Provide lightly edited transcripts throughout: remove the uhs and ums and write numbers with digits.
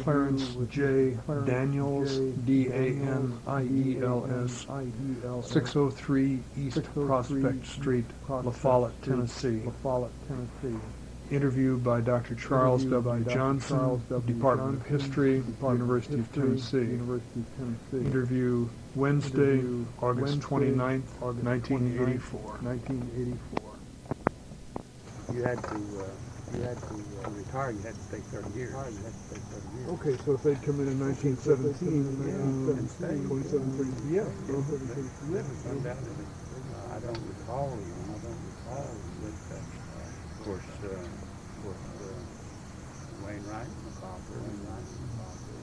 Clarence J. Daniels, Daniels, 603 East Prospect Street, La Follette, Tennessee. Interview by Dr. Charles W. Johnson, Department of History, University of Tennessee. Interview Wednesday, August 29th, 1984. You had to retire. You had to stay 30 years. Okay, so if they'd come in 1917, and stay. 27, yeah. Undoubtedly. I don't recall, but of course, Wainwright,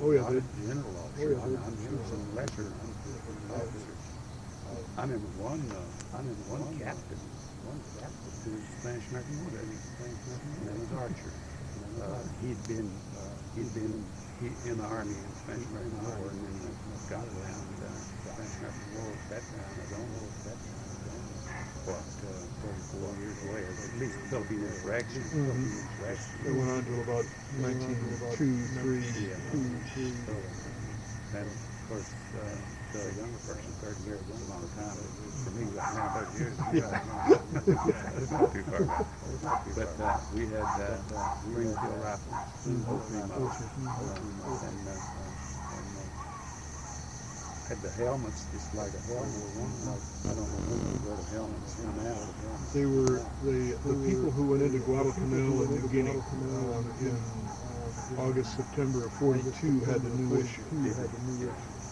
Oh yeah, they. general officer. I'm sure some lesser officers. I remember one captain. Who was Spanish American War Navy. His name was Archer. He'd been in the Army in Spanish American War, and then got around Spanish American War veteran. I don't know if that's 44 years away, or at least Filipino insurrection. They went on to about 1923. And of course, the younger person, 30 years is a long time. For me, right now, 30 years it's not too far back. But we had Springfield rifles, and had the helmets just like a helmet. I don't remember where the helmets come out. They were the people who went into Guadalcanal and New Guinea in August, September of '42 had the new issue.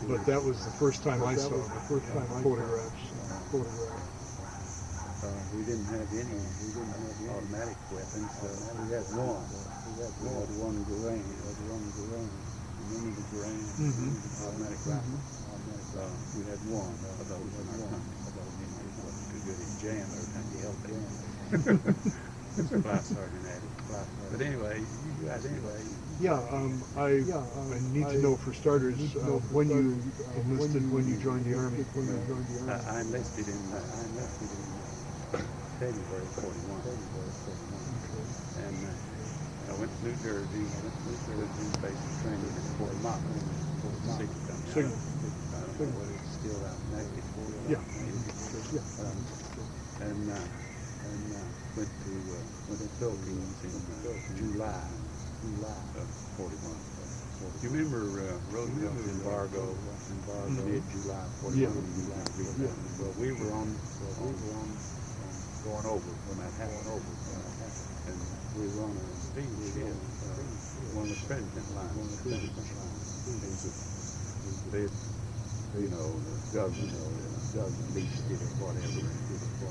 But that was the first time I saw photographs. We didn't have any automatic weapons. We had one. We had one Garand. Remember the Garand? Automatic rifle. We had one of those in our company. It wasn't too good at jam every time you held it. Fly sergeant had it. But anyway, Yeah, I need to know for starters when you enlisted, when you joined the Army. I enlisted in February 41. And I went to New Jersey, basic training in Fort Knoxville. Signal. I don't know what it's still out connected for. Yeah. And went to the Philippines in July of 41. You remember Roosevelt's embargo mid-July 41? Yeah. Well, we were on going over when that happened. And we were on a steamship, one of the President lines. The government leased it or whatever.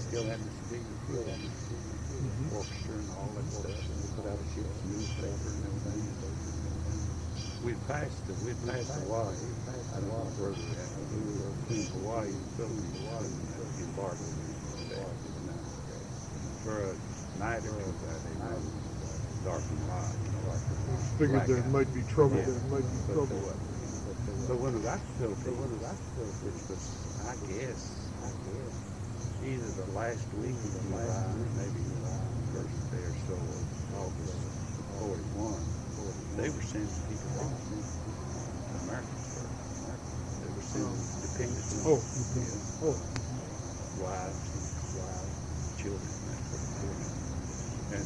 Still had the orchestra and all that stuff. And we put out a ship's newspaper and everything. We'd passed Hawaii. I don't know where we were at. We were between Hawaii and Philippines when that embargo was. For a night or two, they were dark and light. Figured there might be trouble. But when we got to Philippines, which was, I guess, either the last week of July, maybe the first day or so of August of 41, they were sending people home. Americans were. They were sending dependents home. Wives, children, that sort of thing. And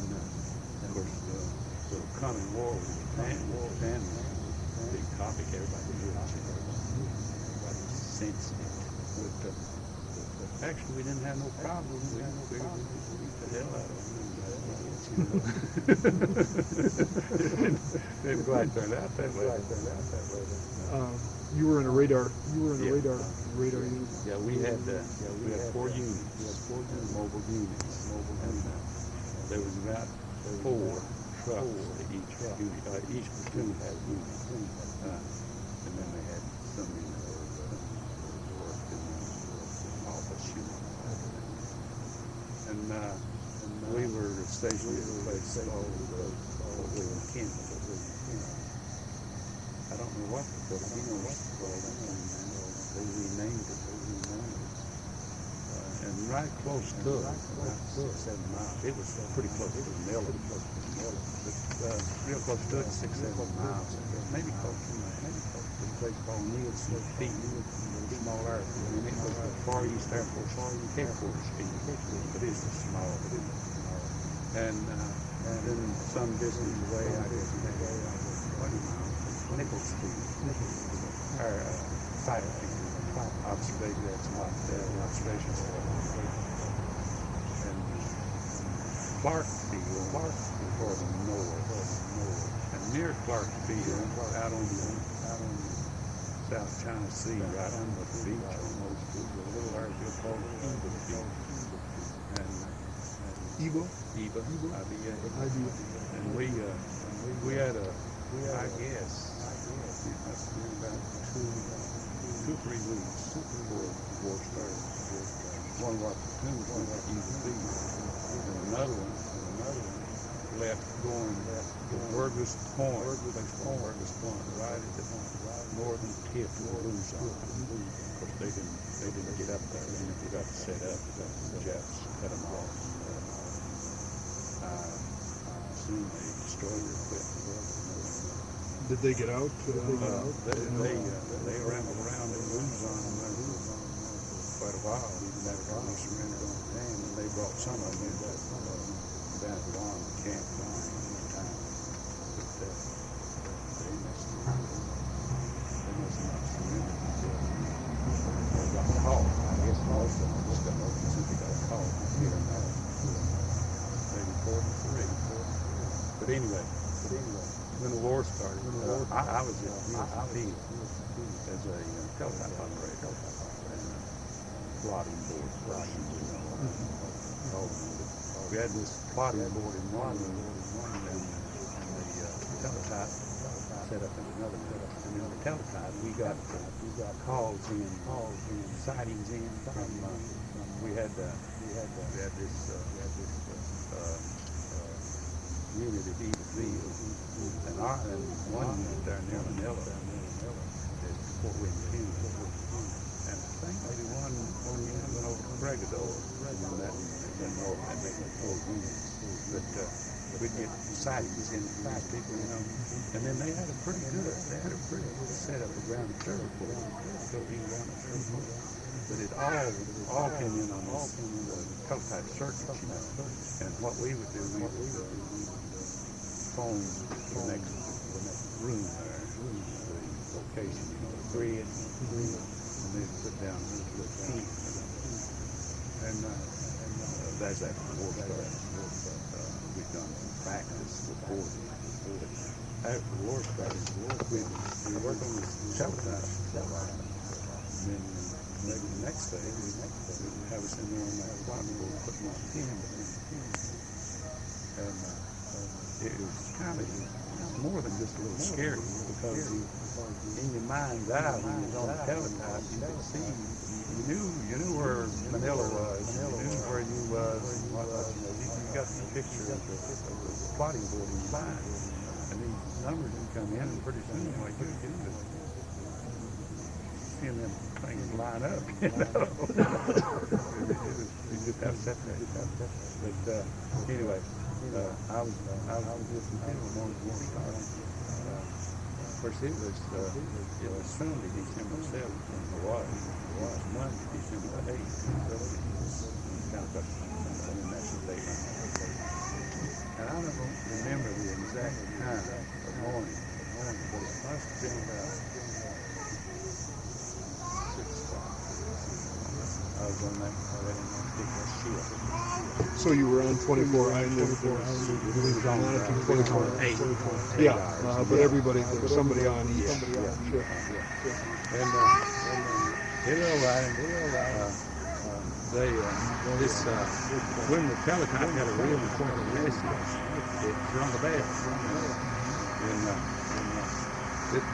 of course, the coming war with Japan was a big topic. Everybody knew it. Everybody sensed it. But actually, we didn't have no problem. We figured we'd beat the hell out of them. Didn't quite turn out that way. You were in a radar. Radar unit. Yeah, we had 4 units, mobile units, and there was about 4 trucks at each unit. Each platoon had a unit, and then they had some in the worked in the office unit. And we were stationed at a place called Kent. I don't know what the Filipinos called that thing now. They renamed it. And right close to it, about 6-7 miles. It was pretty close to the mill. But real close to it, 6-7 miles. Maybe close needs some feet, small airfield, and it was the Far East Air Force headquarters field, but it's a small field. And then some distance away, I guess, 20 miles, Nichols Field, our fighter field. Observation, that's not observation. And Clark Field, toward the north, and near Clark Field, out on the South China Sea, right on the beach, almost, is a little airfield called Eagle Field. And Eagle? Eva, IBA. And we had I guess, it must have been about 2 or 3 weeks before the war started. One of our platoons went to Eagle Field, and another one left going to Burgess Point, right at the northern tip of Luzon. Of course, they didn't get up there. They never got set up. The Japs cut them off. Soon they destroyed their equipment. Did they get out? They rambled around in Luzon for quite a while, even after they surrendered on the dam, and they brought some of them down to the army camp in time. But they must not surrendered until they got caught. I guess most of them just got over since they got caught. Maybe 4 to 3. But anyway, when the war started, I was at the field as a teletype operator and plotting board. We had this plotting board in one room and the teletype set up in another room. And in the teletype, we got calls in, sightings in from. We had this unit at Eagle Field, and one unit there near Manila, at Fort Wayne, Kansas. And I think maybe one unit went over to Bregador, and that made 4 units. But we'd get sightings in from these people, and then they had a pretty good setup of ground observatory, but it all came in on this teletype search machine. And what we would do, we would phone to the next room there, the location, the grid, and they'd put down the key. And that's after the war started. We'd done some practice before the after the war started, we'd work on this teletype. And then maybe the next day, we'd have us in there on that plotting board putting on pin. And it was kind of more than just a little scary, because in your mind's eye, when you was on the teletype, you could see, you knew where Manila was, you knew where you was, and whatnot. You got the picture of the plotting board in your mind, and these numbers would come in, and pretty soon, like, you get to seeing them things line up, You just have to separate. But anyway. I was just continuing on the war started. Of course, it was Sunday, December 7th, and it was Monday, December 8th. So it was kind of in that date. And I don't remember the exact time of morning, but it must have been about 6 o'clock. I was on that particular shift. So you were on 24 active, monitoring 24 8. Yeah, but everybody, there was somebody on each. And it all right. When the teletype had a real important message, it rung a bell. And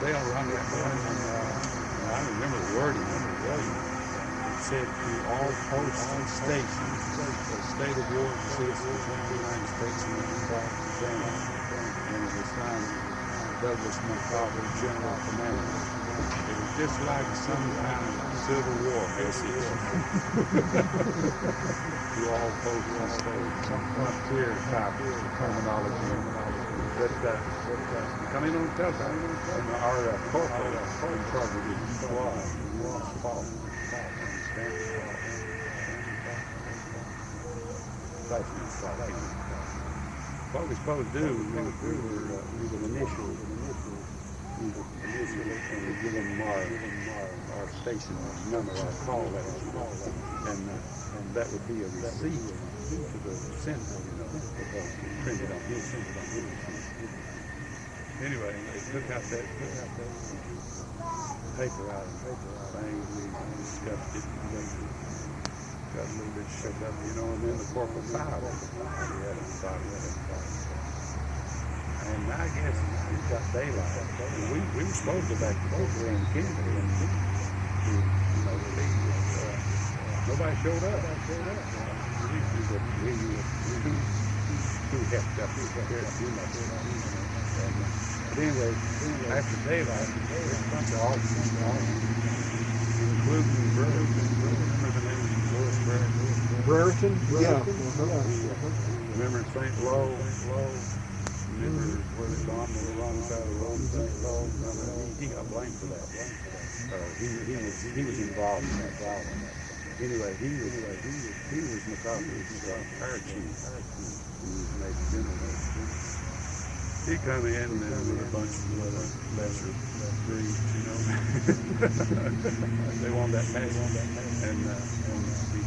they all rung that bell. And I remember the wording on the radio. Said to all posts and stations, the state of war exists between the United States and the Tennesseans, and it was signed Douglas MacArthur, General Commander. It was just like some kind of Civil War message to all posts and stations. Some clear type of terminology. come in on the telephone, and our corporal in charge of the squad, Paul, what we're supposed to do, we would initial, and we give them our station number, our call letters, and that would be a receipt to the sender, printed on his. Anyway, they took out that paper out of the thing, we scuffed it, got a little bit shook up, and then the corporal filed it. We had a file with it. And I guess it got daylight. We were supposed to go back to Boulder and Kennedy, and nobody showed up. We were too heft up there too much. But anyway, after daylight, there's a bunch of officers, including Brereton? Yeah. Remember St. Lo? Remember where the bomb was on the wrong side of the road? St. Lo? He got blamed for that. He was involved in that problem. Anyway, he was McCarthy's fire chief. He was Major General. He come in and with a bunch of lesser breeds, They want that match, and he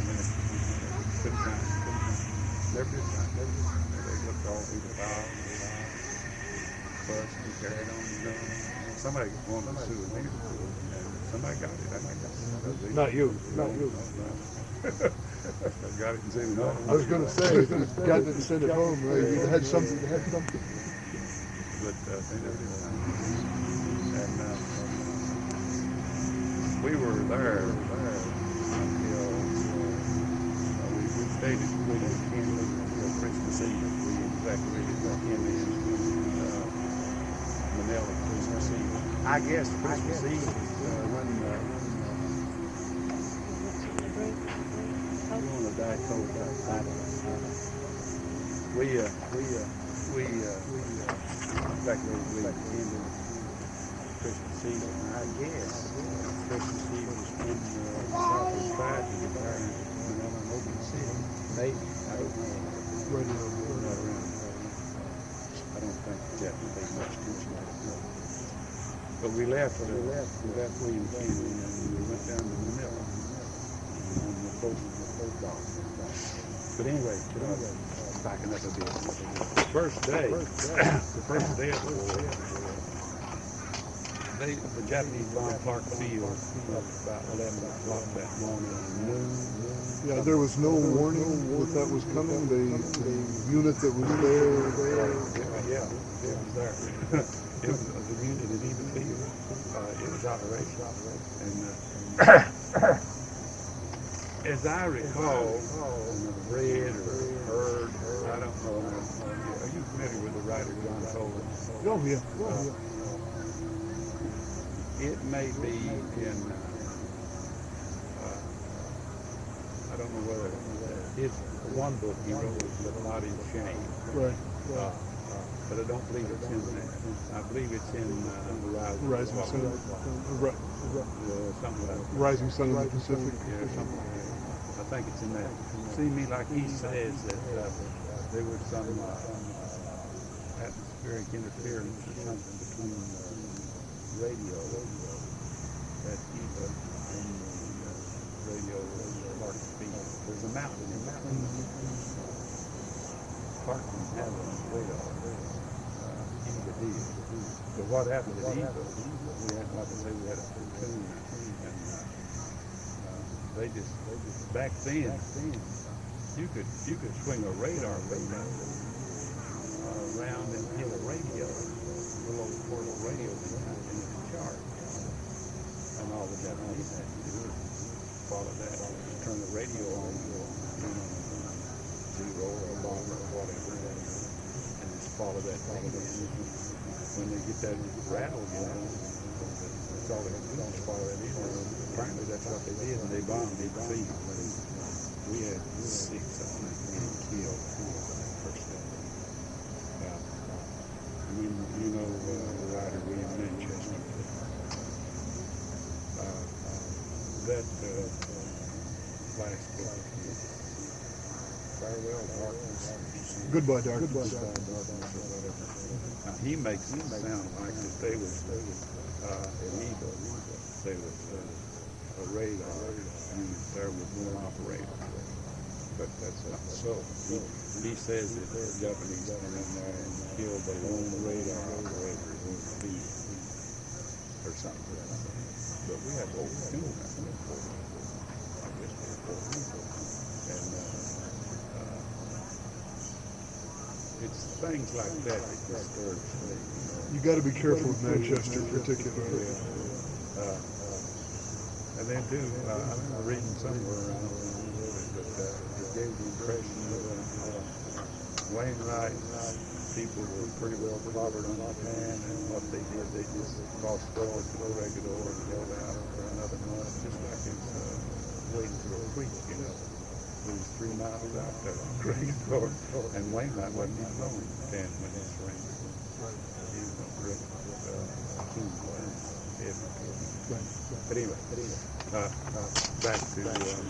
couldn't find it. Never did find it. They looked all through the file, fussed and carried on, Somebody wanted to sue him, and somebody got it. I guess. Not you. Got it and sent it home. I was going to say, got it and sent it home, right? You had something. But they never did find it. And we were there until we stayed at Kennedy until Christmas Eve. We evacuated Kennedy and Manila Christmas Eve. I guess Christmas Eve when we evacuated Kennedy Christmas Eve. I guess Christmas Eve was when Southern tried to get there in Manila and Oklahoma City. Maybe. I don't know. Not around. I don't think that would be much attention to it. But we left William Kennedy and we went down to Manila on the boat dock. But anyway, backing up a bit. The first day of the war, the Japanese bombed Clark Field about 11 o'clock that morning. Yeah, there was no warning that was coming. The unit that was there. Yeah, it was there. It was the unit at even field. It was operational. And as I recall, read or heard, I don't know. Are you familiar with the writer John Toland? Oh, yeah. It may be in, I don't know whether it's one book he wrote, but not in Shame. Right. But I don't believe it's in that. I believe it's in Rising Sun. something like that. Rising Sun of the Pacific. Yeah, something like that. I think it's in that. Seems to me like he says that there was some atmospheric interference or something between radio that even in the radio Clark Field. There's a mountain in that. Clark didn't have a radar. Eva did. But what happened at Eva, we had, like I say, we had a platoon, and they just back then you could swing a radar beam around and hit a radio, a little old portable radio behind in the chart. And all the Japanese had to do is follow that, turn the radio on, turn on zero or a bomber or whatever, and just follow that radio. When they get that rattle again, that's all they do is follow that in. Apparently that's what they did, and they bombed Big Field. We had 6, I think, killed that first day. when you know the writer William Manchester. That last book, Farewell Darkness, Goodbye, Darkness. Goodbye Darkness, or whatever. He makes it sound like that they was illegal. They was a radar unit there with one operator. But that's not so. He says that the Japanese went in there and killed the lone radar operator in the field or something. But we had over 200, I guess over 400. And it's things like that that disturbs me. You got to be careful with Manchester, particularly. And then too, I remember reading somewhere around that it gave the impression that Wainwright people were pretty well clobbered on the pan, and what they did, they just crossed over to the Corregidor and held out for another month, just like it's waiting for a creek, you know. It was 3 miles out there on Corregidor, and Wainwright wasn't even on the pan when it rained. He was a great team player, heavy. But anyway, back to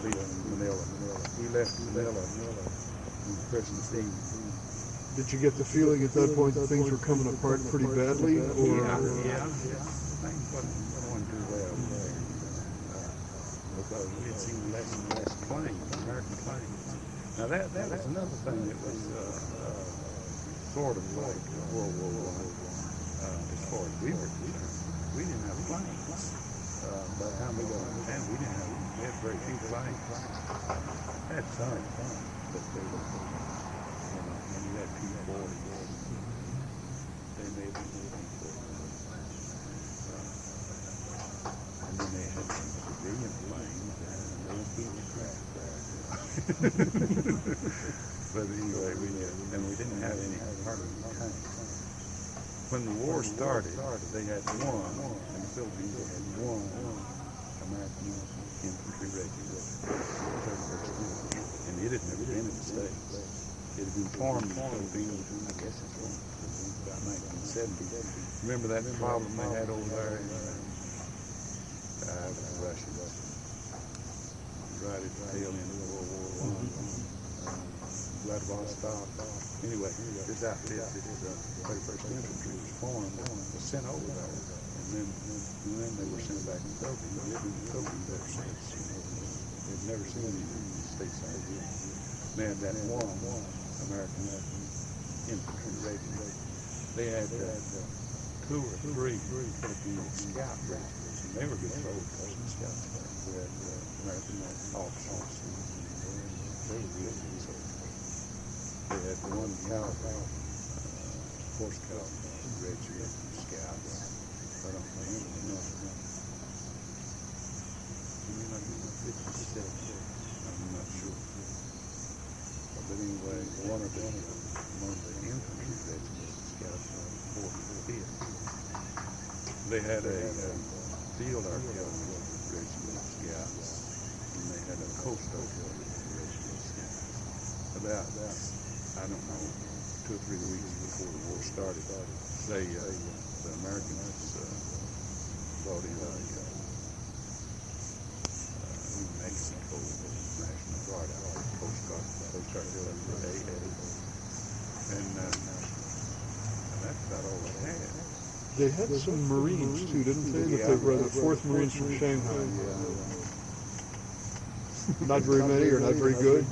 leaving Manila. We left Manila on Christmas Eve. Did you get the feeling at that point that things were coming apart pretty badly? Or? Yeah. Things wasn't going too well because we had seen less and less planes, American planes. Now that was another thing that was sort of like World War I as far as we were concerned. We didn't have planes. By the time we got on the we had very few planes. Had some, but they were, and you had P-40s. They made them and then they had some civilian planes and no booby traps. But anyway, we didn't have any hardly tanks. When the war started, they had one, in the Philippines they had one American infantry regiment, and it had never been in the States. It had been formed in the Philippines, I guess it's about 1970. Remember that problem they had over there in the Russians, right at the tail end of World War I. Vladivostok. Anyway, this outfit, this 31st Infantry was formed, was sent over there, and then they were sent back to the Philippines. They've been in the Philippines ever since. They've never seen any stateside again. They had that one American infantry regiment. They had 2 or 3 Philippine scout regiments, and they were good soldiers and scouts. We had American officers, and they were good soldiers. They had one cavalry, horse cavalry regiment of scouts. I don't remember the number. Maybe like 57. I'm not sure. But anyway, one of the infantry regiments of scouts was the 45th. They had a field artillery regiment of scouts, and they had a coast artillery regiment of scouts. About I don't know, 2 or 3 weeks before the war started, the Americans brought in a New Mexico National Guard out of the Coast Guard, Coast Artillery for AA, and that's about all they had. They had some Marines too, didn't they? That they were the 4th Marines from Shanghai. Not very many or not very good.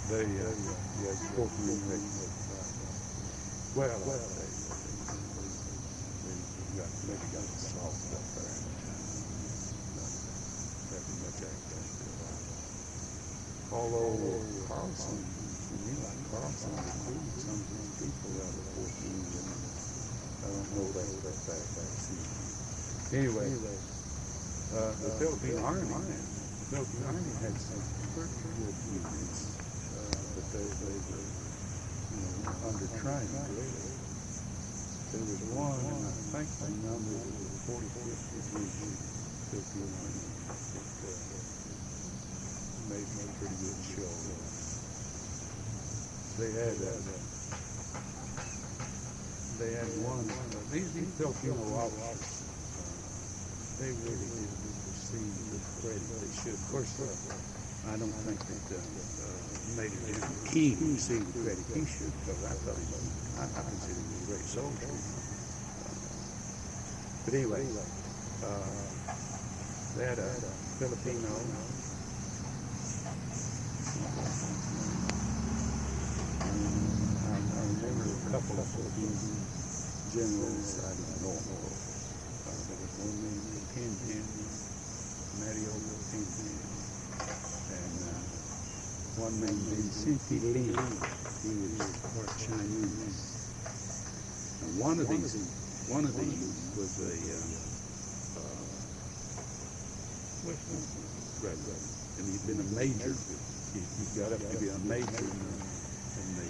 They spoke to me. Well, they got soft up there. Very much active. Although Carlson, like Carlson, recruited some of these people out of the 14th, and I don't know that fact. Anyway, the Philippine Army had some pretty good units. But they were, undertrained, really. There was one, and I think the number was the 45th Division, Philippine Army, that made a pretty good show. They had they had one, these Filipino officers, they really didn't receive the credit they should. Of course, I don't think that Major General King received the credit he should, because I thought I consider him a great soldier. But anyway, they had a Filipino. I remember a couple of Filipino generals I didn't know. There was one named Tintin, Mario Tintin, and one named Vicente Lee. He was part Chinese. And one of these was a graduate, and he'd been a major. He got up to be a major in the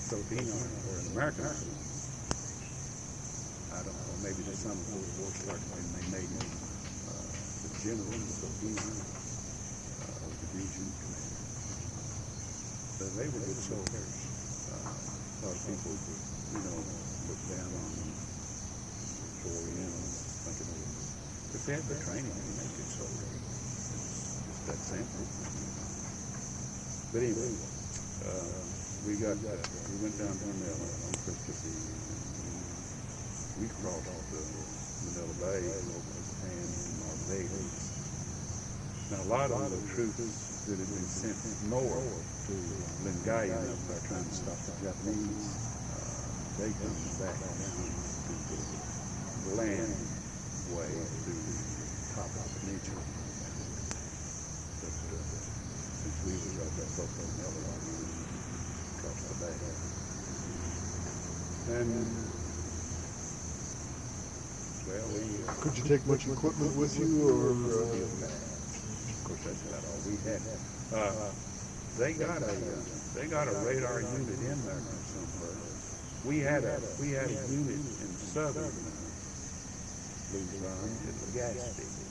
Filipino or an American Army. I don't know, maybe the summer before the war started when they made him the general in the Filipino division commander. So they were good soldiers. A lot of people, look down on them, Orientals, thinking of them. But they had the training to make good soldiers. It's that simple. But anyway, we went down to Manila on Christmas Eve. We crossed Manila Bay over Japan and Barbados. Now, a lot of the troops that had been sent north to Lingayen up there trying to stop the Japanese, they come back down to the land way through the top of the peninsula. But since we were right there close to Manila, we crossed the bay. And could you take much equipment with you, or? Of course, that's about all we had. They got a radar unit in there somewhere. We had a unit in southern Luzon at the gas station.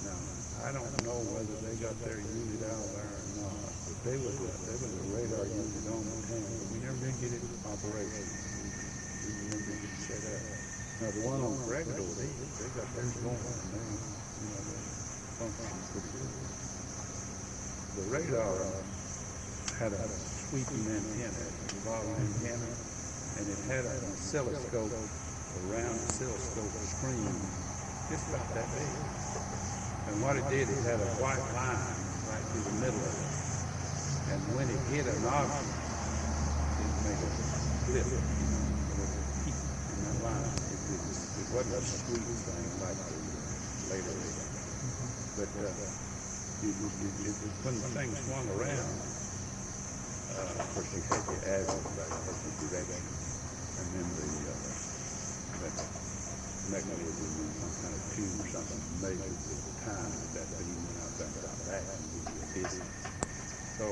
Now I don't know whether they got their unit out there or not, but there was a radar unit on the town, but we never did get it in operation. We never did get it set up. Now the one on Corregidor, they got theirs going, and they function pretty good. The radar had a sweeping antenna, a revolving antenna, and it had an oscilloscope around the oscilloscope screen, just about that big. And what it did, it had a white line right through the middle of it. And when it hit an object, it made a flip, in that line. It wasn't a sweet thing like the later radar. But when the thing swung around, of course you had the azimuth, the direction, and then that mechanism in some kind of tube or something measured the time that beam went out there and got back and gave you a distance. So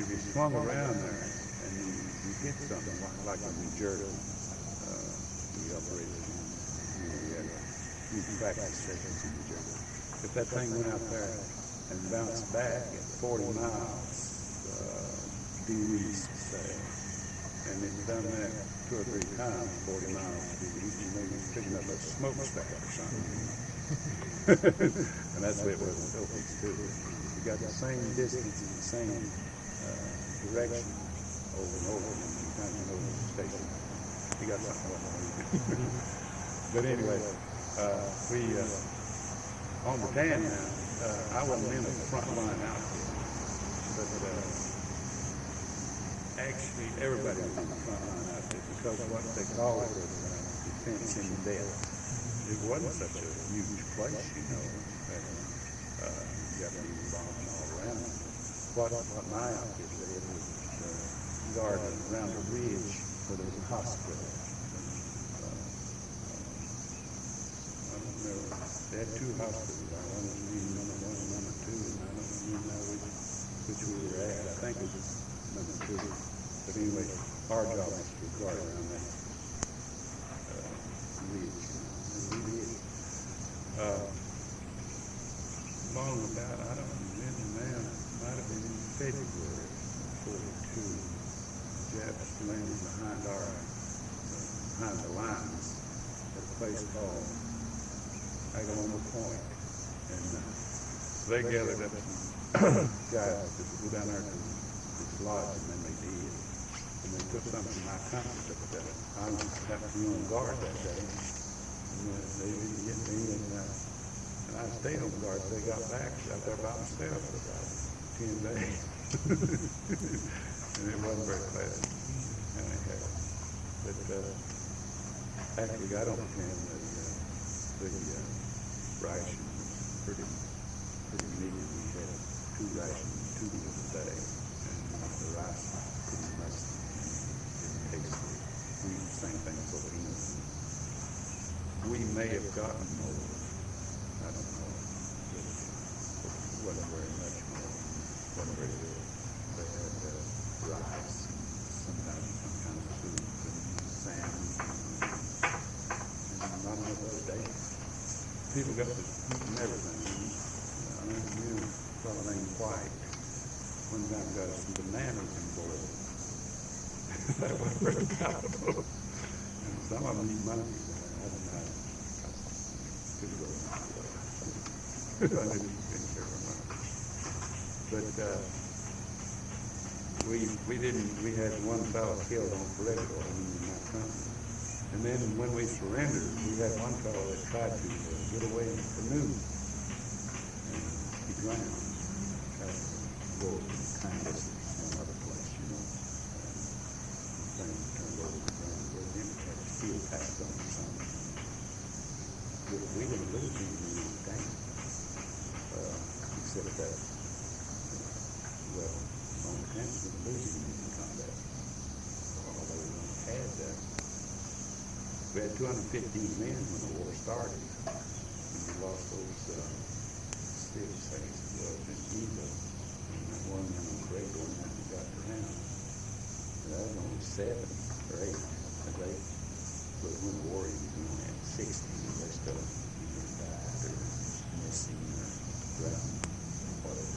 if you swung around there and you hit something like a New Jersey, we operated, we had practice sessions in New Jersey. If that thing went out there and bounced back at 40 miles due east, say, and it's done that 2 or 3 times, 40 miles due east, and maybe picking up a smokestack or something. And that's the way it was in the Philippines too. You got the same distance and the same direction over and over again. You kind of know the station. You got something wrong. But anyway, on the tan now, I wasn't in the front line outfit, but actually everybody was in the front line outfit because of what they call it defense in depth. It wasn't such a huge place, and Japanese bombs all around. What my outfit did was guarded around the ridge where there was a hospital. I don't know. They had 2 hospitals. I don't know number 1 and number 2, and I don't even know which we were at. I think it was number 2. But anyway, our job was to guard around that ridge. And we did. Long about, I don't remember now, it might have been in the February 42, Japs landed behind the lines at a place called Agaloma Point. And they gathered up some guys to go down there to this lodge, and then they did. And they took some of my company up there. I was happened to be on guard that day. And they didn't get me, and I stayed on guard. They got back out there by myself for about 10 days. And it wasn't very pleasant. But actually got on him the ration was pretty needed. We had 2 rations, 2 meals a day, and the rice was pretty much didn't taste good. We used the same thing for beans. We may have gotten more, I don't know, but it wasn't very much more. Wasn't very good. They had rice, sometimes some kind of soup, and salmon, and not enough other days. People got to eating everything. I mean, you fellow named White one time got us some bananas and boiled. That was very palatable. And some of them eat monkeys. I don't know. I could go on. I didn't eat any very much. But we had one fellow killed on political in my company. And then when we surrendered, we had one fellow that tried to get away in a canoe, and he drowned. Tried to go over to Kansas or some other place, you know. Things turned over the ground. He had a steel pack on or something. We didn't lose anything in the game, except that, well, on the camp, we didn't lose anything in combat. Although we had that. We had 215 men when the war started, and we lost those 6, I guess it was, in Eagle, and that one man on Craig going out and got drowned. That was only 7 or 8, but when the war ended, we only had 60, and the rest of them either died or missing or drowned, whatever.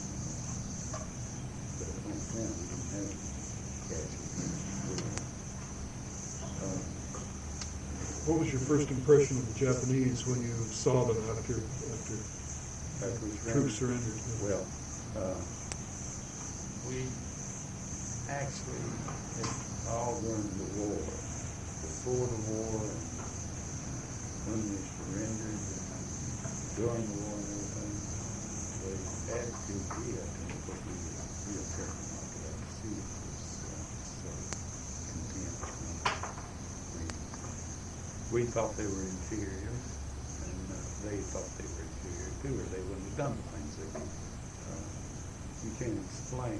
But on the ground, we didn't have any casualties. What was your first impression of the Japanese when you saw them after troops surrendered? Well, we actually, all during the war, before the war, and when we surrendered, and during the war and everything, the attitude we had to them, because we were real careful not to let see it, was so contempt. We thought they were inferior, and they thought they were inferior too, or they wouldn't have done the things they did. You can't explain.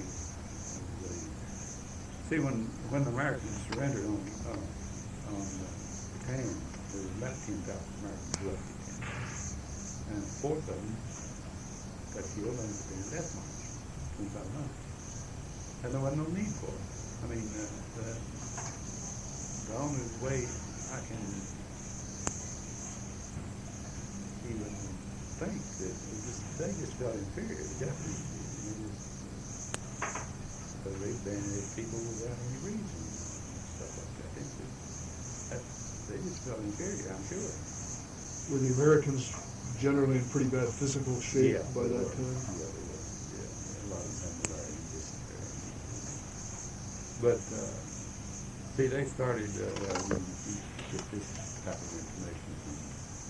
See, when the Americans surrendered on Japan, there was about 10,000 Americans left in Japan, and 4 of them got killed and became death march, 2,500. And there wasn't no need for it. I mean, the only way I can even think that they just felt inferior. The Japanese did. So they banned people without any reason, stuff like that. They just felt inferior, I'm sure. Were the Americans generally in pretty bad physical shape by that time? Yeah, they were. Yeah, a lot of times they were in dysentery. But see, they started when you get this type of information from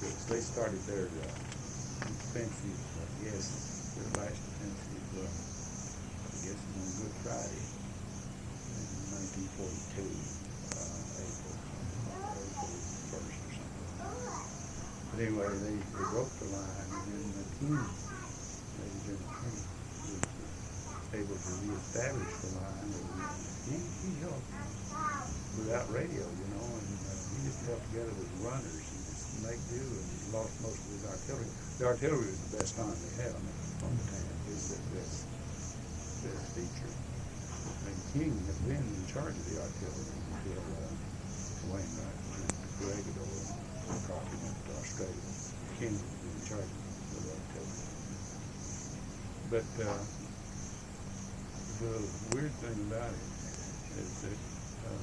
this, they started their offensive, I guess, their last offensive, I guess it was on Good Friday in 1942, April 1st or something. But anyway, they broke the line, and then the king, Major General King, was able to reestablish the line. He helped without radio, you know, and he just held together with runners and just make do, and he lost most of his artillery. The artillery was the best arm they had on the tank. It was the best feature. And King had been in charge of the artillery until Wainwright went to Corregidor and McCarthy went to Australia. King was in charge of the artillery. But The weird thing about it is that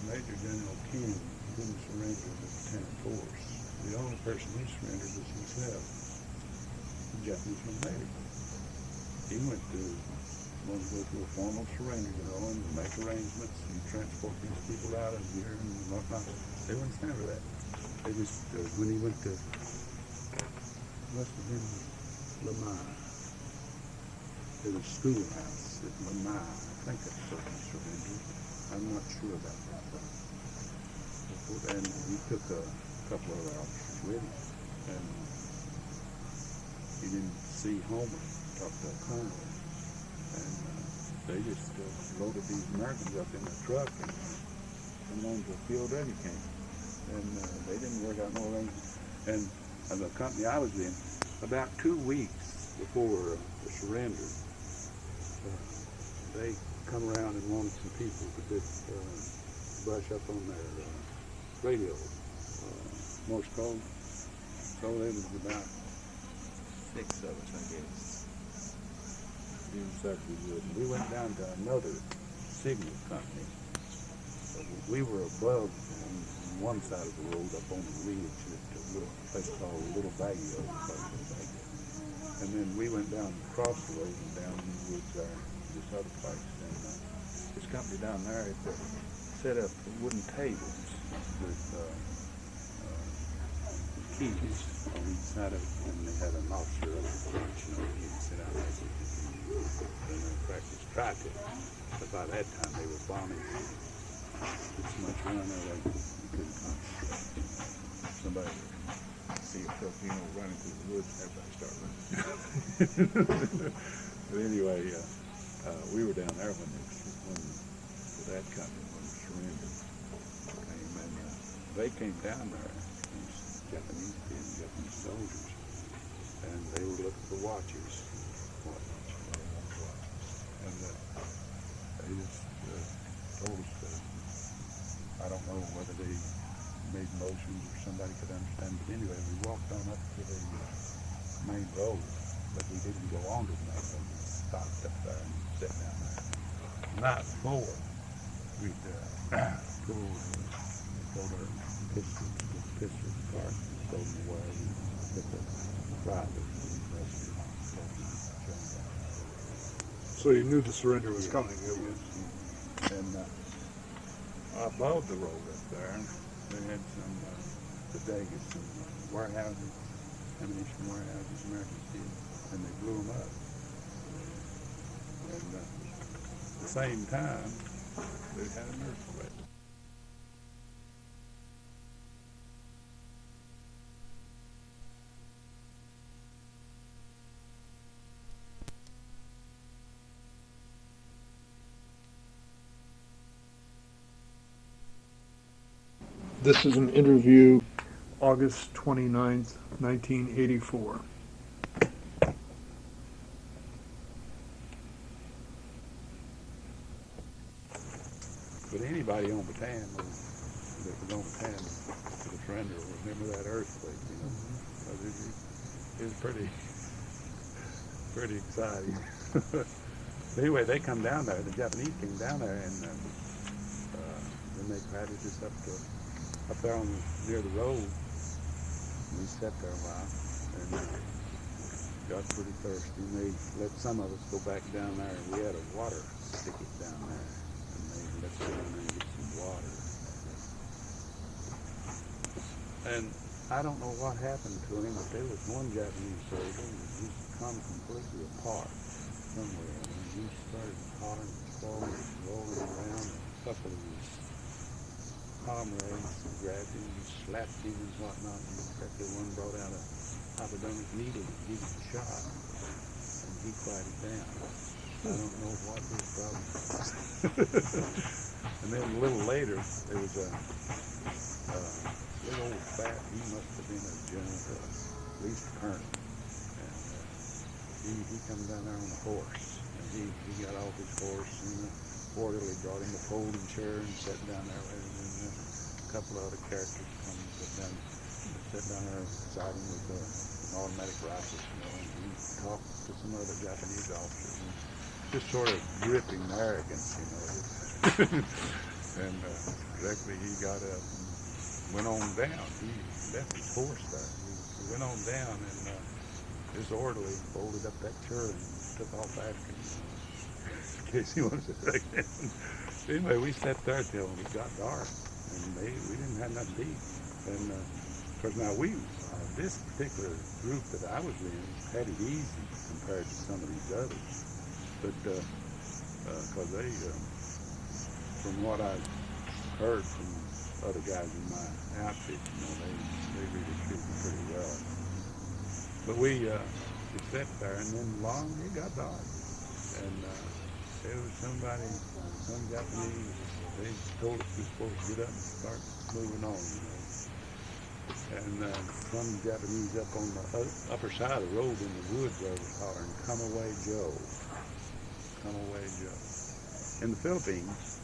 Major General King didn't surrender to the 10th Force. The only person he surrendered was himself, the Japanese Navy. He wanted to go through a formal surrender, and make arrangements and transport these people out of here and whatnot. They wouldn't stand for that. They just, when he went to, must have been Lamar. There was a schoolhouse at Lamar. I think that's where he surrendered. I'm not sure about that. And he took a couple of officers with him. And he didn't see Homer, talked to Conway. And they just loaded these Americans up in a truck and went on to a field ready camp. And they didn't work out no arrangements. And the company I was in, about 2 weeks before the surrender, they come around and wanted some people to brush up on their radio, Morse code. So there was about 6 of us, I guess. We went down to another signal company. We were above on one side of the road up on the ridge at a little place called Little Baggy. And then we went down across the road and down in the woods there, this other place. And this company down there had set up wooden tables with keys on each side of it, and they had an officer up front, he'd sit down there and practice try to. But by that time they were bombing. It's much running there you couldn't concentrate. Somebody see a Filipino running through the woods, everybody start running. But anyway, we were down there when that company, when the surrender came, and they came down there, these Japanese soldiers, and they were looking for watchers. And they just told us that, I don't know whether they made motions or somebody could understand, but anyway, we walked on up to the main road, but we didn't go on to the main road. We stopped up there and sat down there. The night before, we'd go to our pistol cart, throw them away, get the private. So you knew the surrender was coming. And above the road up there, they had some bodegas, some warehouses, ammunition warehouses, Americans did, and they blew them up. And at the same time, they had an earthquake. This is an interview, August 29th, 1984. But anybody on Bataan that was on Bataan to the surrender will remember that earthquake, It was pretty exciting. Anyway, they come down there, the Japanese came down there, and then they crowded us up there near the road. We sat there a while and got pretty thirsty, and they let some of us go back down there, and we had a water spigot down there, and they let us go down there and get some water. And I don't know what happened to him, but there was one Japanese soldier that just come completely apart somewhere, and he started hollering and falling and rolling around, and a couple of his comrades grabbed him and slapped him and whatnot, and the one brought out a hypodermic needle and gave him a shot, and he quieted down. I don't know what his problem was. And then a little later, there was a little old fat, he must have been a general, at least a colonel, and he come down there on a horse, and he got off his horse, and the orderly brought him a folding chair and sat down there with him, and a couple of other characters come and sat down there beside him with an automatic rifle, and he talked to some other Japanese officers, and just sort of dripping arrogance, you know. And directly he got up and went on down. He left his horse there. He went on down, and his orderly folded up that chair and took off after him, in case he wanted to take it. Anyway, we sat there till it got dark, and we didn't have nothing to eat. And of course, now this particular group that I was in had it easy compared to some of these others, but because they, from what I've heard from other guys in my outfit, you know, they really treated me pretty well. But we sat there, and then it got dark, and there was some Japanese. They told us we were supposed to get up and start moving on, you know. And some Japanese up on the upper side of the road in the woods there was hollering, "Come away, Joe. Come away, Joe." In the Philippines,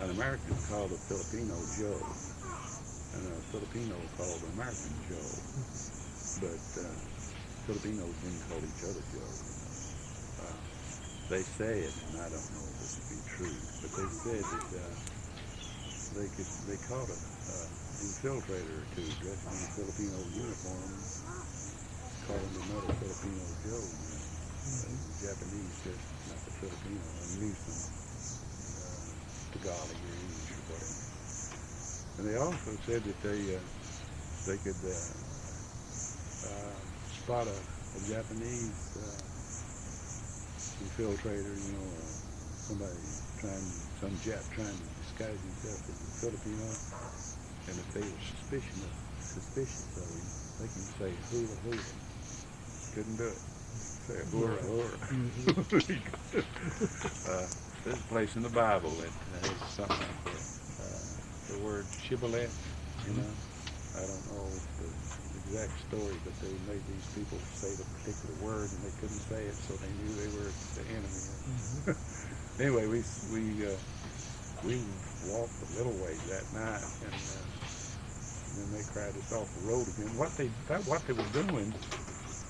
an American called a Filipino Joe, and a Filipino called an American Joe. But Filipinos didn't call each other Joe. They said, and I don't know if this would be true, but they said that they caught an infiltrator or two dressed in a Filipino uniform, calling another Filipino Joe. The Japanese just not the Filipino, and knew some Tagalog or English or whatever. And they also said that they could spot a Japanese infiltrator, you know, some Jap trying to disguise himself as a Filipino, and if they were suspicious of him, they can say hula hula. Couldn't do it. Say hura hura. There's a place in the Bible that has something like that. The word shibboleth, you know. I don't know the exact story, but they made these people say the particular word, and they couldn't say it, so they knew they were the enemy. Anyway, we walked a little ways that night, and then they cried us off the road again. What they were doing,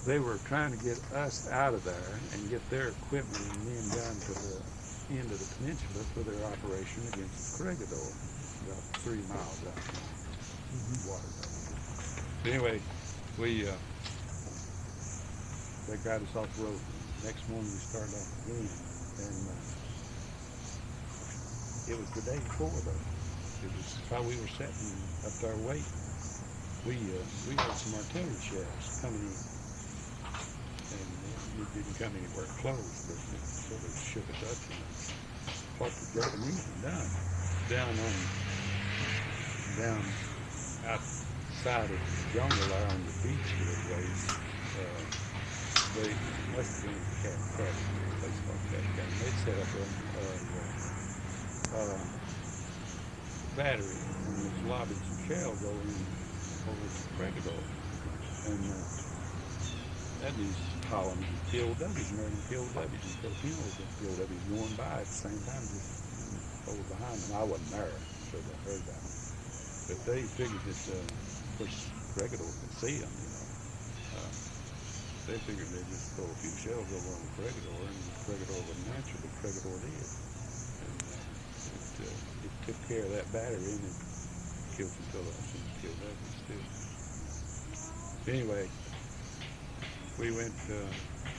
they were trying to get us out of there and get their equipment and men down to the end of the peninsula for their operation against the corregidor, about 3 miles out from the water. Anyway, they got us off the road. Next morning we started off again, and it was the day before though. It was while we were sitting up there waiting. We had some artillery shells coming in, and it didn't come anywhere close, but it sort of shook us up. And what the Japanese had done down outside of the jungle there on the beach a little ways, they must have been a place called Cat Cabin. They set up a battery and was lobbing some shells over the corregidor, and that is columns of POWs, American POWs and Filipinos and POWs going by at the same time, just over behind them. I wasn't there, so I heard about them. But they figured that, of course, corregidor could see them, you know. They figured they'd just throw a few shells over on the corregidor, and the corregidor wouldn't answer, but the corregidor did. And it took care of that battery, and it killed some Phillips and killed others too. Anyway, we went,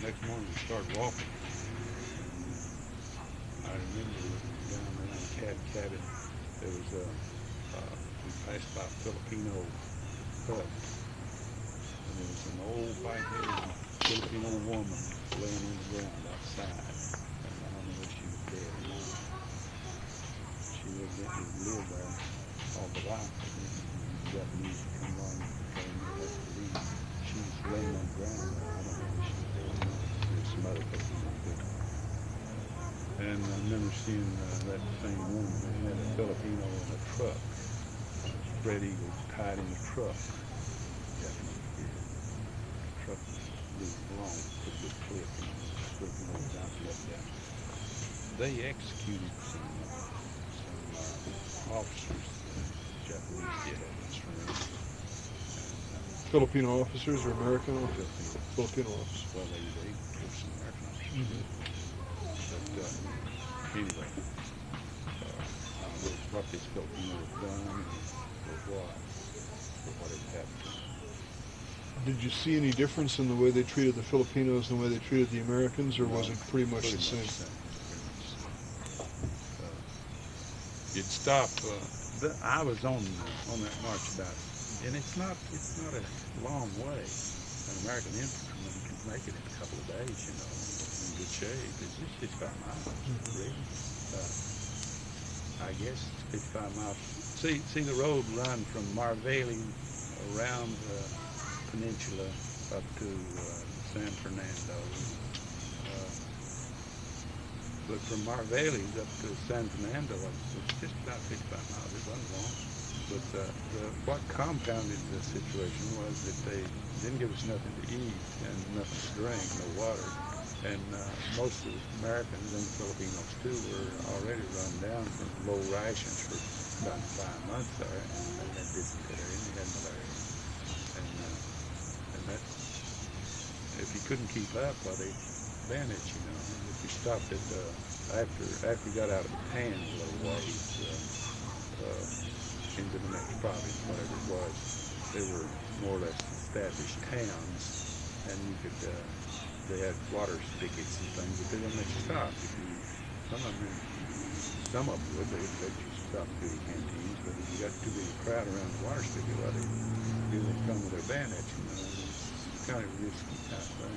next morning we started walking. I remember down around Cat Cabin, there was we passed by a Filipino hut, and there was an old white-headed Filipino woman laying on the ground outside, and I don't know if she was dead or not. She lived there all the life, and then the Japanese come along and told me to let her leave. She was laying on the ground. I don't know if she was dead or not. There was some other places like that. And I remember seeing that same woman. They had a Filipino in a truck, spread eagle tied in the truck. Japanese did. The truck was moving along to a good clip, and Filipinos bouncing up and down. They executed some officers. Japanese did have instruments. Filipino officers or American officers? Filipino officers. Well, they killed some American officers. But anyway, what this Filipino had done or what had happened. Did you see any difference in the way they treated the Filipinos and the way they treated the Americans, or was it pretty much the same? You'd stop. I was on that march about, and it's not a long way. An American infantryman can make it in a couple of days, you know, in good shape. It's just 55 miles, really. I guess 55 miles. See the road run from Marveli around the peninsula up to San Fernando. But from Marveli up to San Fernando, it's just about 55 miles. It wasn't long. But what compounded the situation was that they didn't give us nothing to eat and nothing to drink, no water. And most of the Americans and Filipinos too were already run down from low rations for about 5 months there, and they had dysentery and they had malaria. And that, if you couldn't keep up, well, they bandaged, you know. If you stopped at after you got out of the pan a little ways into the next province, whatever it was, they were more or less established towns, and you could. They had water spigots and things, but they didn't let you stop. Some of them would. They'd let you stop to the canteens, but if you got too big a crowd around the water spigot, well, they'd come with their bayonets, you know. It's kind of a risky type thing.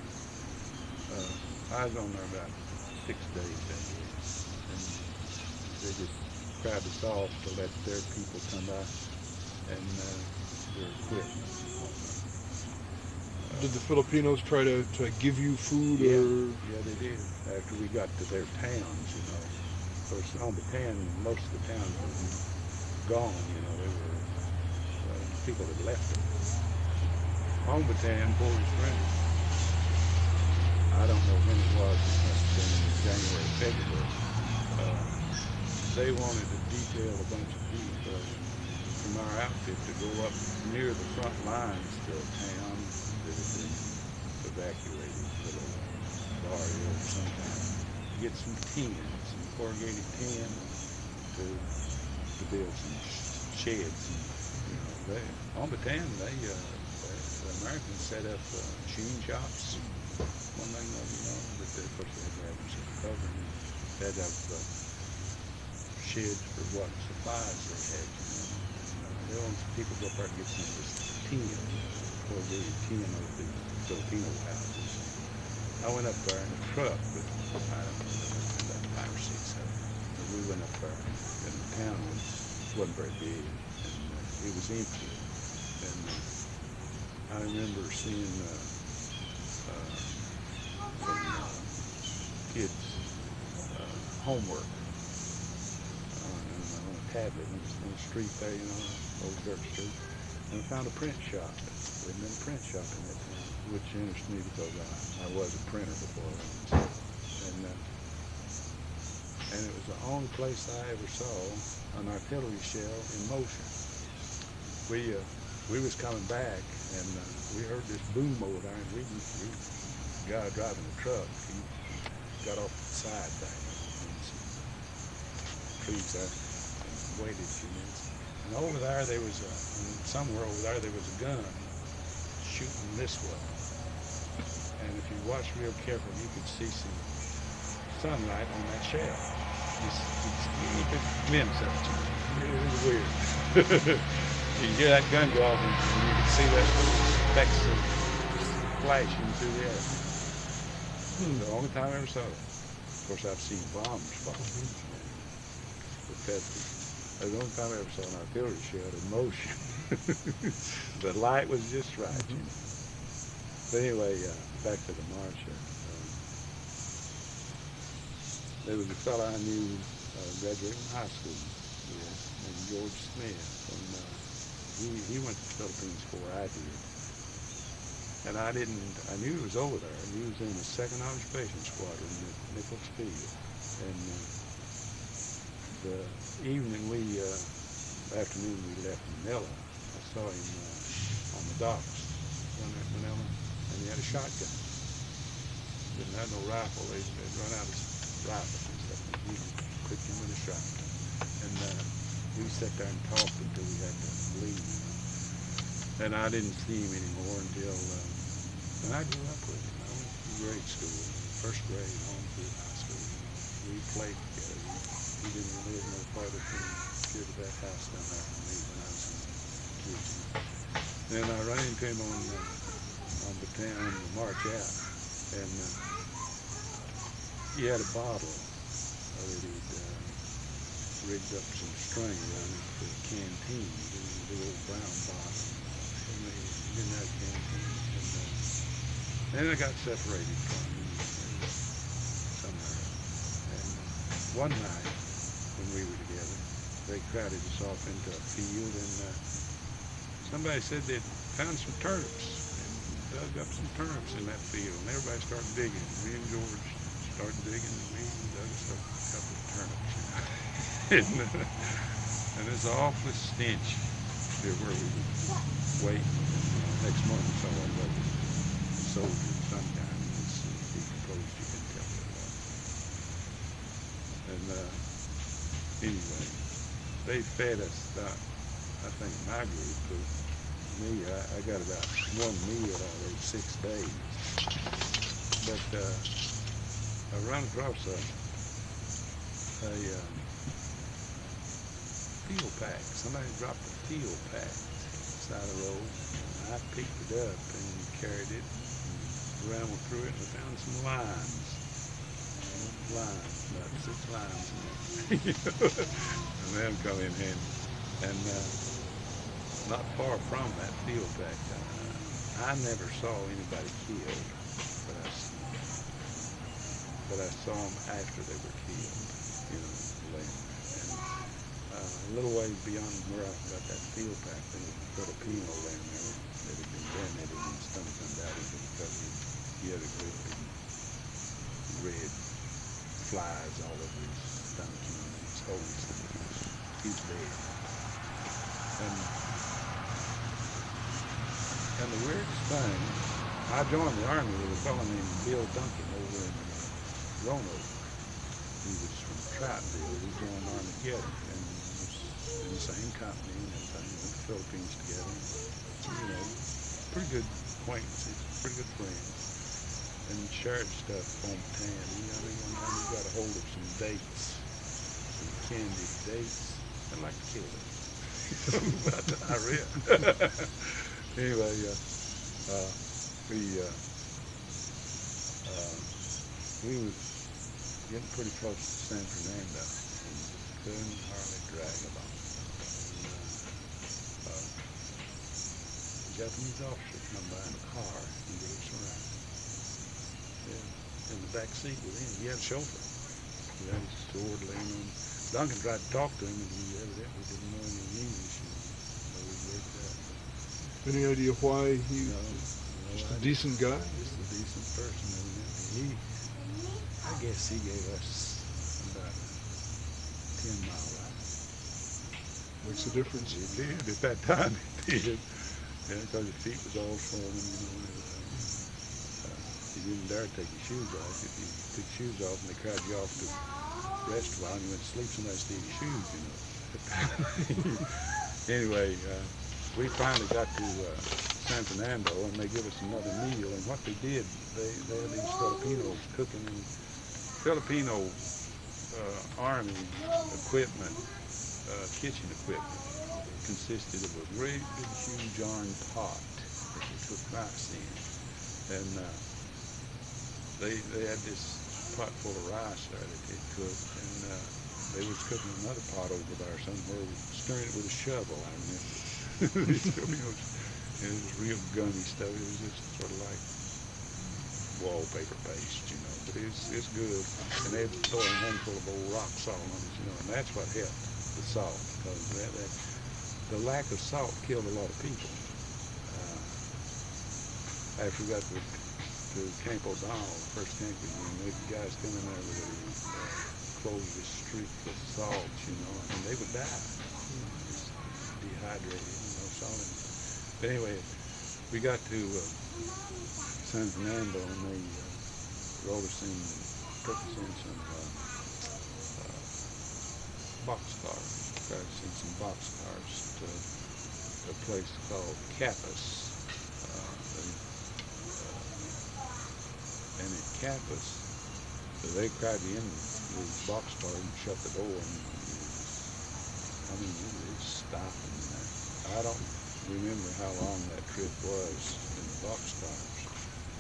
I was on there about 6 days that year, and they just crowded us off to let their people come by, and they were quit. Did the Filipinos try to give you food? Yeah, or? Yeah, they did. After we got to their towns, you know. Of course, on the town, most of the towns were gone, you know. They were, people had left them. On the town, Boris friend, I don't know when it was. It must have been in January, February. They wanted to detail a bunch of people from our outfit to go up near the front lines to a town that had been evacuated, a little barrio or something, to get some tin, some corrugated tin to build some sheds. And, you know, on the town, the Americans set up machine shops. One thing, you know, but of course they had to have some covering. They had to have sheds for what supplies they had, you know. They wanted people to go up there and get some of this tin, corrugated tin over the Filipino houses. I went up there in a truck with, I don't know, about 5 or 6 of them. And we went up there, and the town wasn't very big, and it was empty. And I remember seeing some kids' homework on a tablet on the street there, you know, Old Dirt Street. And I found a print shop. There had been a print shop in that town, which interested me because I was a printer before I went. And it was the only place I ever saw an artillery shell in motion. We was coming back, and we heard this boom over there, and the guy driving the truck, he got off the side there, and some trees there, and waited a few minutes. And over there, somewhere over there was a gun shooting this way. And if you watch real careful, you could see some sunlight on that shell. You could glimpse of it. It was weird. You could hear that gun go off, and you could see that specks of flashing through the air. The only time I ever saw that. Of course, I've seen bombs fall. But that's the only time I ever saw an artillery shell in motion. The light was just right, you know. But anyway, back to the march. There was a fellow I knew graduating high school named George Smith. And he went to the Philippines before I did. And I knew he was over there. He was in the 2nd Observation Squadron at Nichols Field. And the afternoon we left Manila, I saw him on the docks down there at Manila, and he had a shotgun. Didn't have no rifle. They'd run out of rifles and stuff. We just clicked him with a shot. And we sat there and talked until we had to leave. And I didn't see him anymore until I grew up with him. I went to grade school, first grade on through high school. We played together. He didn't live no farther from here to that house down there from me when I was in kids. Then I ran into him on the march out, and he had a bottle that he'd rigged up some string around it for a canteen, the old brown bottle. And they didn't have a canteen. And then I got separated from him somehow. And one night when we were together, they crowded us off into a field, and somebody said they'd found some turnips. Dug up some turnips in that field, and everybody started digging. Me and George started digging, and we dug us a couple of turnips. And it's an awful stench there where we were waiting. Next morning, someone was a soldier of some kind. It's decomposed, you can tell what it was. And anyway, they fed us, I think my group, me, I got about one meal out of 6 days. But I run across a fuel pack. Somebody dropped a fuel pack beside the road. I picked it up and carried it, and rambled through it, and found some limes. About 6 limes in there. And them come in handy. And not far from that fuel pack, I never saw anybody killed, but I saw them after they were killed, laying there. And a little ways beyond where I got that fuel pack, there was a Filipino laying there that had been detonated in his stomach, undoubtedly because he had a great big red flies all over his stomach, and his whole stomach. He's dead. And the weirdest thing, I joined the Army with a fellow named Bill Duncan over in Roanoke. He was from Troutdale. We joined the Army together and was in the same company and everything. We went to the Philippines together. Pretty good acquaintances, pretty good friends. And shared stuff on tan. One time we got a hold of some dates, some candied dates. I'd like to kill them. About diarrhea. Anyway, we was getting pretty close to San Fernando and couldn't hardly drag along. And, a Japanese officer come by in a car and gave us a ride. In the back seat with him, he had a chauffeur. He had his sword laying on. Duncan tried to talk to him, and he evidently didn't know any English. Any idea why he just a decent guy? Just a decent person, evidently. I guess he gave us about a 10-mile ride. Makes a difference. It did at that time. It did. Yeah, because your feet was all swollen, you didn't dare take your shoes off. If you took your shoes off and they carried you off to rest a while, and you went to sleep, somebody steal your shoes, Anyway, we finally got to San Fernando, and they give us another meal. And what they did, they had these Filipinos cooking in Filipino Army equipment, kitchen equipment. It consisted of a great big huge iron pot that they cooked rice in. And they had this pot full of rice there that they cooked, and they was cooking another pot over there somewhere, stirring it with a shovel, I remember. And it was real gummy stuff. It was just sort of like wallpaper paste, but it's good. And they'd throw a handful of old rock salt on it, and that's what helped, the salt, because the lack of salt killed a lot of people. After we got to Camp O'Donnell, the first camp we were in, the guys come in there with clothes with streaked with salt, and they would die. Just dehydrated, salt. But anyway, we got to San Fernando, and they rolled us in took us in some boxcars. Got us in some boxcars to a place called Cappus. And at Cappus, they cried in the boxcar and shut the door. And it was stopping there. I don't remember how long that trip was in the boxcars.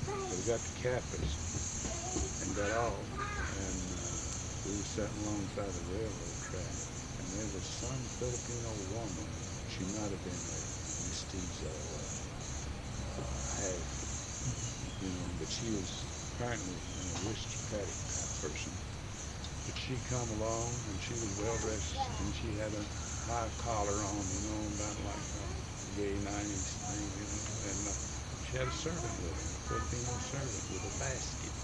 But we got to Cappus and got off, and we were sitting alongside the railroad track, and there was some Filipino woman. She might have been a mestizo, half, but she was apparently an aristocratic type person. But she come along, and she was well dressed, and she had a high collar on, about like a gay 90s thing, and she had a servant with her, a Filipino servant with a basket,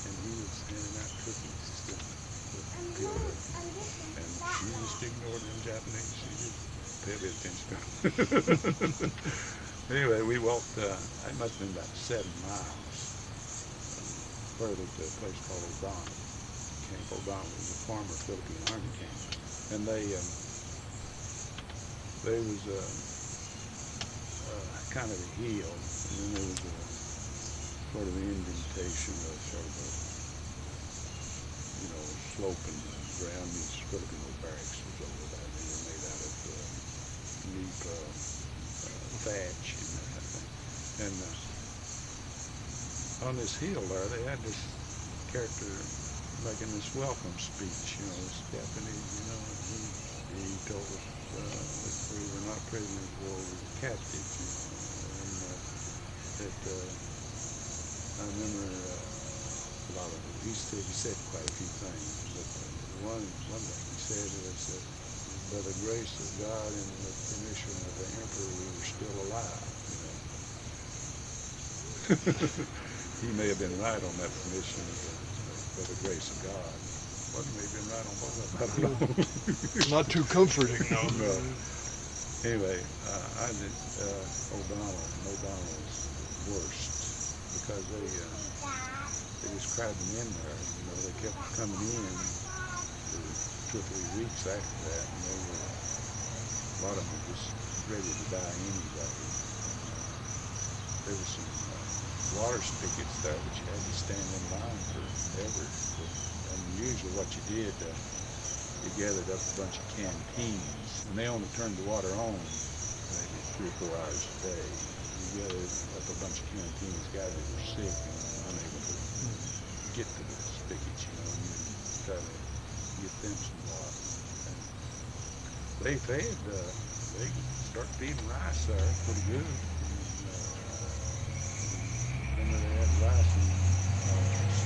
and he was handing out cookies to the people, and she just ignored them Japanese. She just paid attention to them. Anyway, we walked, it must have been about 7 miles further to a place called O'Donnell. Camp O'Donnell was a former Philippine Army camp, and there was kind of a hill, and then there was a sort of indentation of sort of a, sloping ground. These Filipino barracks was over that. They were made out of nipa, thatch, and that kind of thing. And on this hill there, they had this character making this welcome speech, this Japanese, and he told us that we were not prisoners of war, we were captives, and that I remember a lot of it. He said quite a few things, but one thing he said was that by the grace of God and the permission of the Emperor, we were still alive. He may have been right on that permission, by the grace of God. Well, he may have been right on both of them. I don't know. Not too comforting, no. No. Anyway, I did O'Donnell's worst, because they just crowded them in there. They kept coming in for 2 or 3 weeks after that, and a lot of them were just ready to die anyway. There was some water spigots there, but you had to stand in line forever. And usually what you did, you gathered up a bunch of canteens, and they only turned the water on maybe 3 or 4 hours a day. You gathered up a bunch of canteens, guys that were sick and unable to get to the spigots, and you try to get them some water. And they start feeding rice there pretty good. They had rice and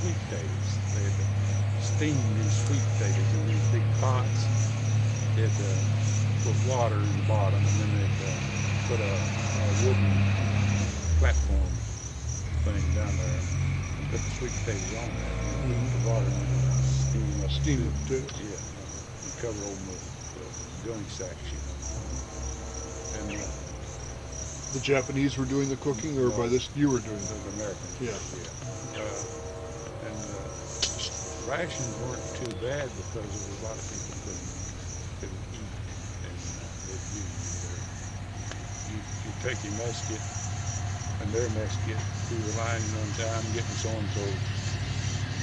sweet potatoes. They had steamed these sweet potatoes in these big pots. They'd put water in the bottom, and then they'd put a wooden platform thing down there and put the sweet potatoes on there. And put the water in and steam it too. Yeah, and cover over with gunny sacks, And the Japanese were doing the cooking, or by this you were doing it? The Americans. Yeah. And rations weren't too bad because there was a lot of people couldn't eat, and you take your mess kit and their mess kit through the line one time, getting so and so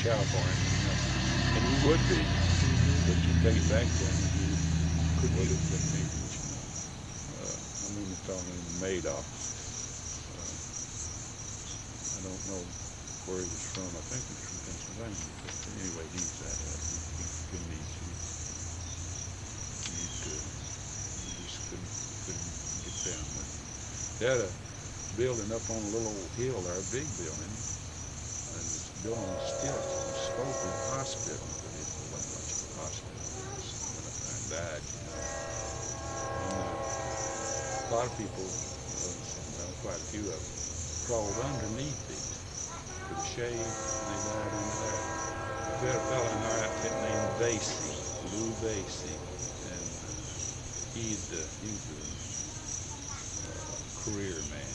chow for him, and you would be, but you take it back to him and you couldn't eat it. It's all in the maid office. I don't know where he was from. I think he was from Pennsylvania. But anyway, he was that way. He couldn't eat. He just couldn't get down with it. They had a building up on a little old hill there, a big building. And this building was stilts. It was supposed to be a hospital, but it was a bunch of hospitals. Went up there and died, A lot of people, quite a few of them, crawled underneath it for the shade, and they died under there. We had a fellow in our outfit named Lou Vasey, and he's a career man. I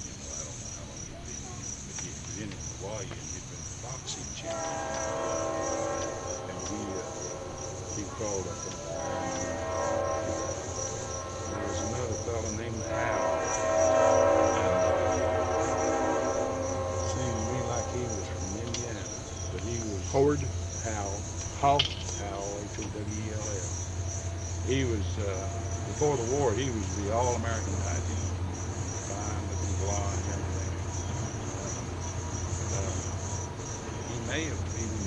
don't know how long he'd been in, but he was in the Hawaii, and he'd been a boxing champion. he crawled up in there. There was another fellow named Hal. Seemed to me like he was from Indiana, but he was Howard? Hal. Hal? Hal, H-O-W-E-L-L. He was, before the war, he was the all-American type. Fine looking, blonde, and everything. He may have even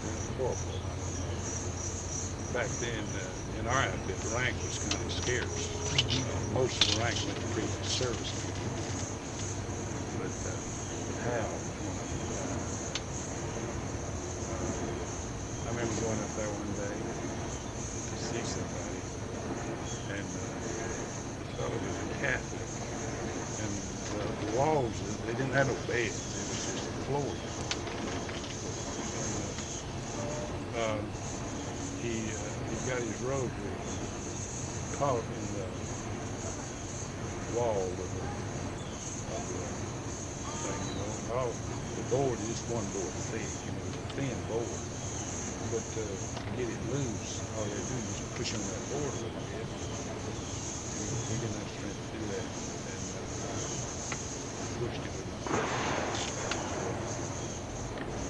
been a corporal, I don't know. Back then, in our outfit, rank was kind of scarce. Most of the rank went to previous service people. But Hal was one of them. I remember going up there one day to see somebody, and the fellow was a Catholic, and the walls, they didn't have no beds, it was just floors. And, he got his rosary caught in the wall of the thing, you know. Oh, the board is just one board thick, and it was a thin board. But to get it loose, all you had to do was push on that board a little bit. He didn't have strength to do that, and pushed it with his foot.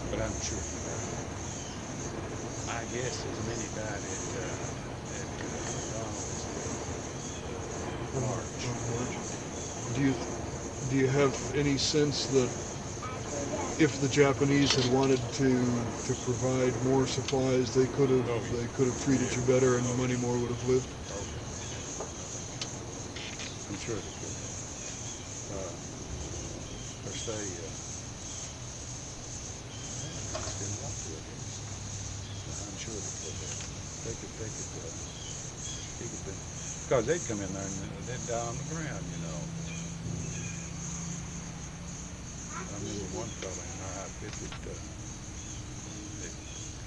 But I'm sure I guess as many died at March. Do you have any sense that if the Japanese had wanted to provide more supplies, they could have treated you better and many more would have lived? I'm sure they could. Or say, I'm sure they could have. They could because they'd come in there and they'd die on the ground, you know. I remember one fellow in our outfit that they'd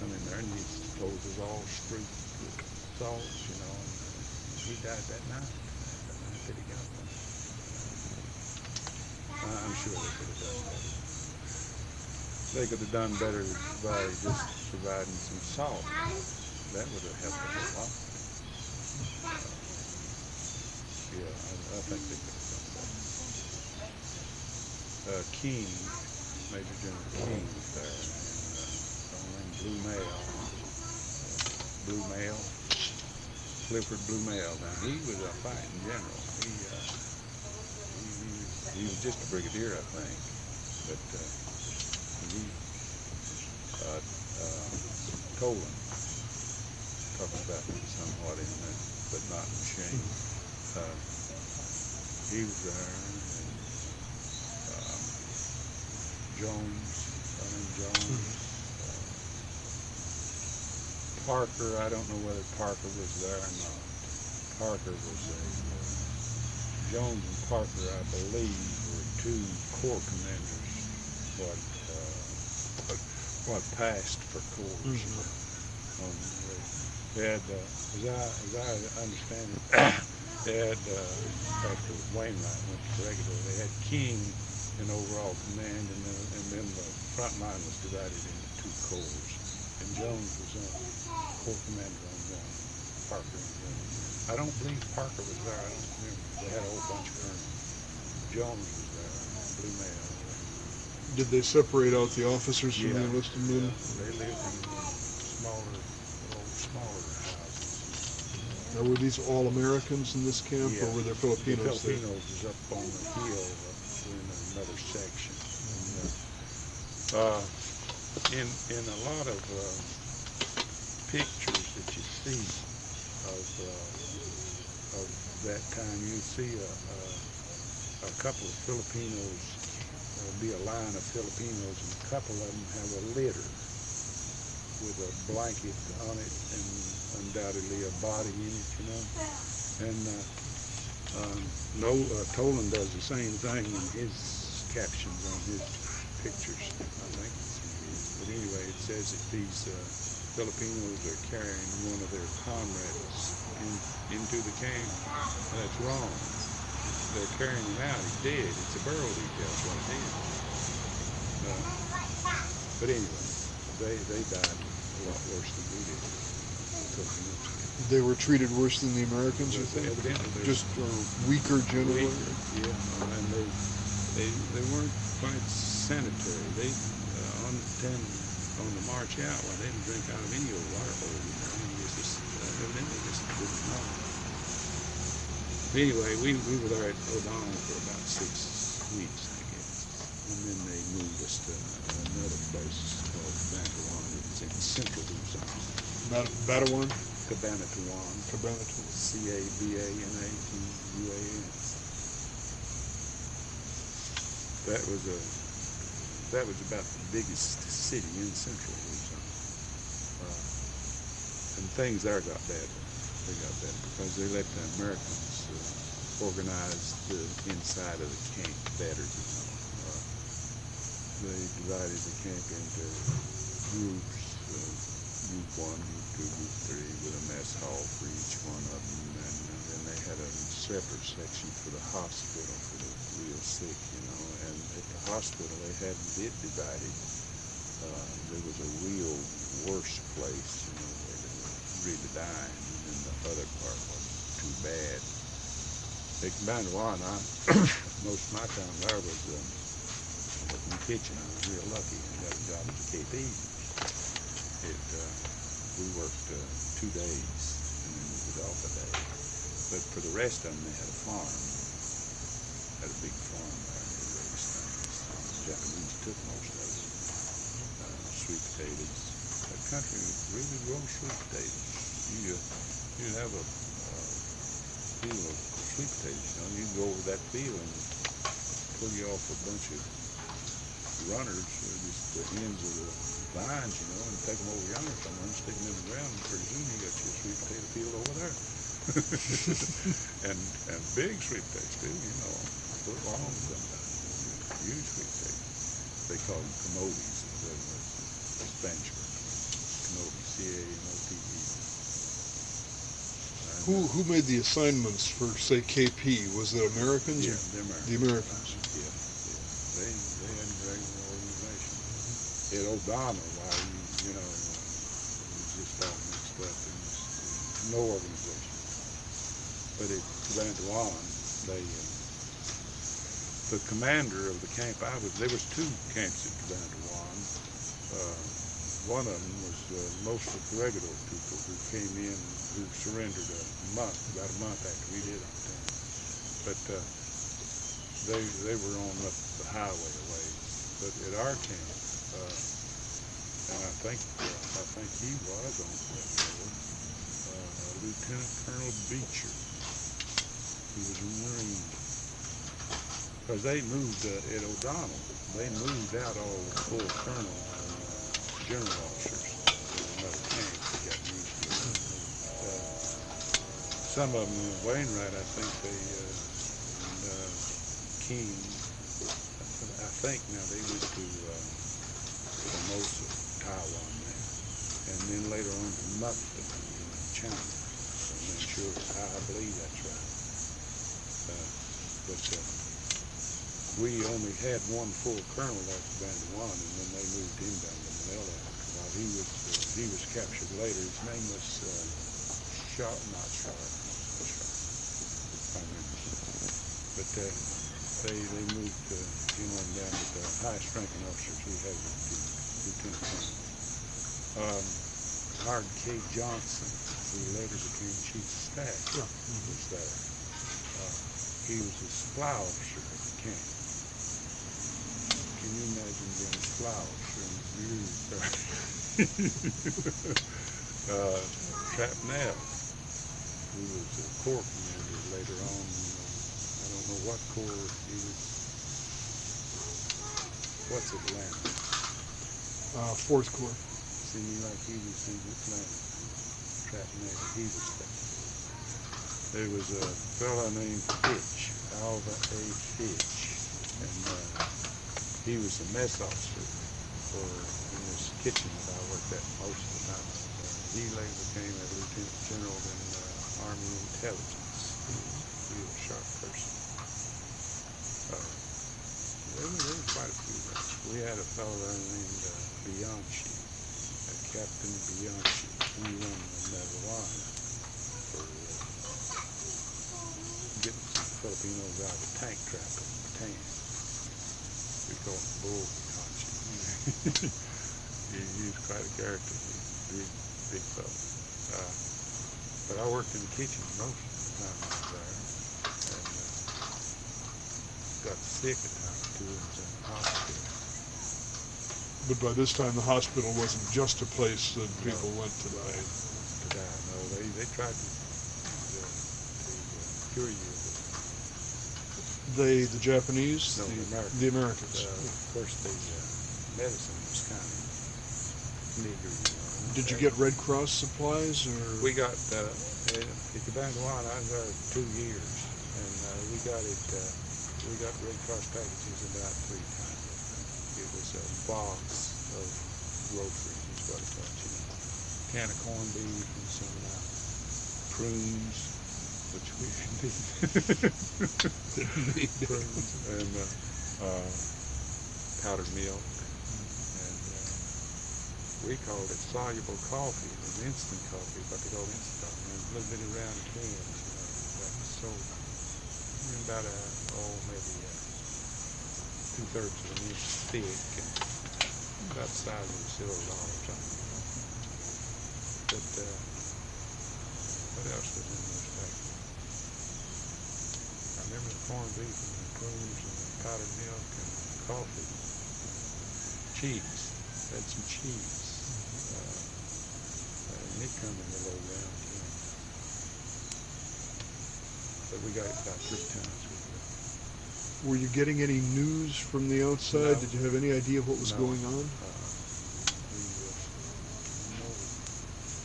come in there and his clothes was all streaked with salts, you know, and he died that night that he got them. I'm sure they could have done better. They could have done better by just providing some salt. That would have helped a whole lot. Yeah, I think they could have done better. King, Major General King was there, and Blue Mail, Clifford Blue Mail. Now he was a fighting general. He was just a brigadier, I think, but Colin talking about him somewhat in that, but not in shame. He was there, and Jones, Parker, I don't know whether Parker was there or not. Parker was Jones and Parker, I believe, were two corps commanders, what passed for corps. They had, as I understand it, they had, after Wainwright went to regular, they had King in overall command, and then the front line was divided into two corps. And Jones was corps commander on one, Parker on the other. I don't believe Parker was there, I don't remember. They had a whole bunch of colonels. Jones was there, Blue Mail. Did they separate out the officers from the enlisted men? They lived in smaller houses. Now, were these all Americans in this camp, or were there Filipinos there? The Filipinos was up on the hill in another section. And, in a lot of pictures that you see of that time, you see a couple of Filipinos. There'll be a line of Filipinos, and a couple of them have a litter with a blanket on it and undoubtedly a body in it, you know. And Tolan does the same thing in his captions on his pictures, I think. But anyway, it says that these Filipinos are carrying one of their comrades into the camp. That's wrong. They're carrying him out. He's dead. It's a burial detail. That's what it is. But anyway, they died a lot worse than we did. totally Mexican. They were treated worse than the Americans, you think? Evidently, Just weaker generally? yeah, and they weren't quite sanitary. They on the march out, well, they didn't drink out of any old water hole. You know, evidently just didn't know. Anyway, we were there at O'Donnell for about 6 weeks, I guess, and then they moved us to another place called Cabanatuan. It was in central Luzon. Batawan? Cabanatuan. Cabanatuan. Cabanatuan. That was about the biggest city in central Luzon. And things there got bad. They got bad because they let the Americans organize the inside of the camp better, you know. They divided the camp into groups, group 1, group 2, group 3, with a mess hall for each one of them. And then they had a separate section for the hospital for the real sick, you know. And at the hospital, they hadn't it divided. There was a real worse place, you know, where they were really dying, and then the other part wasn't too bad. At Cabanatuan, most of my time there was in the kitchen. I was real lucky and got a job as a KP. We worked 2 days and then we was off a day. But for the rest of them, they had a farm. Had a big farm there. They raised things. The Japanese took most of it. Sweet potatoes. That country really grows sweet potatoes. You'd have a field of sweet potatoes. You know, you can go over that field and pull you off a bunch of runners, just the ends of the vines, you know, and take them over yonder somewhere and stick them in the ground, and pretty soon you got your sweet potato field over there. and big sweet potatoes too, you know, foot long sometimes. Huge sweet potatoes. They call them camotes, the Spanish word. Camotes, C-A-M-O-T-E. Who made the assignments for, say, KP? Was it Americans? Yeah, the Americans. Yeah. They had a regular organization. At O'Donnell, you know, it was just all mixed up. There was no organization. But at Cabanatuan, the commander of the camp there was 2 camps at Cabanatuan. One of them was most of the regular people who came in, who surrendered about a month after we did on time. But they were on up the highway a ways. But at our camp, and I think he was on the railroad, Lieutenant Colonel Beecher. He was a Marine. Because they moved at O'Donnell, they moved out all the full colonel general officers to another camp. They got used to it. Some of them, Wainwright, I think King, I think now they went to Formosa, Taiwan now, and then later on to Knoxville in China. I'm not sure. I believe that's right. But we only had one full colonel at Cabanatuan, and then they moved him down to Manila while he was captured later. His name was Sharp, not Sharp. I remember. But they moved him on down with the highest ranking officers we had with the lieutenant colonel. Howard K. Johnson, who later became chief of staff, was there. He was a supply officer at the camp. Can you imagine being a supply officer in the Trapnell, who was a corps commander later on. I don't know what corps he was. What's Atlanta? 4th Corps. Seemed like he was in Atlanta. Trapnell, he was there. There was a fellow named Fitch, Alva A. Fitch, and he was a mess officer in this kitchen that I worked at most of the time. He later became a lieutenant general in Army Intelligence. He was a real sharp person. There were quite a few there. We had a fellow there named Bianchi, Captain Bianchi. we run marijuana for getting some Filipinos out of tank trapping in Bataan. We call him Bull Conchi. He's quite a character. He's a big fellow. But I worked in the kitchen most of the time I was there, and got sick a time or two and was in the hospital. But by this time, the hospital wasn't just a place that people went to die. No, they tried to cure you. The Japanese? No, the Americans. Of course, the medicine was kind of meager, you know. Did you get Red Cross supplies, or? We got, at Cabanatuan, I was there 2 years, and we got Red Cross packages about 3 times. It was a box of groceries, is what it was, you know. A can of corned beef and some prunes, which we didn't need. Prunes, and powdered milk. We called it soluble coffee. It was instant coffee, what they call instant coffee. And a little bit around the cans, you know, that was sold about maybe 2/3 of an inch thick and about the size of a silver dollar or something, you know. But what else was in those packages? I remember the corned beef and the prunes and the powdered milk and the coffee. Cheese. Had some cheese. And it come in the low round tin. But we got it about 3 times. Were you getting any news from the outside? No. Did you have any idea what was going on? We didn't know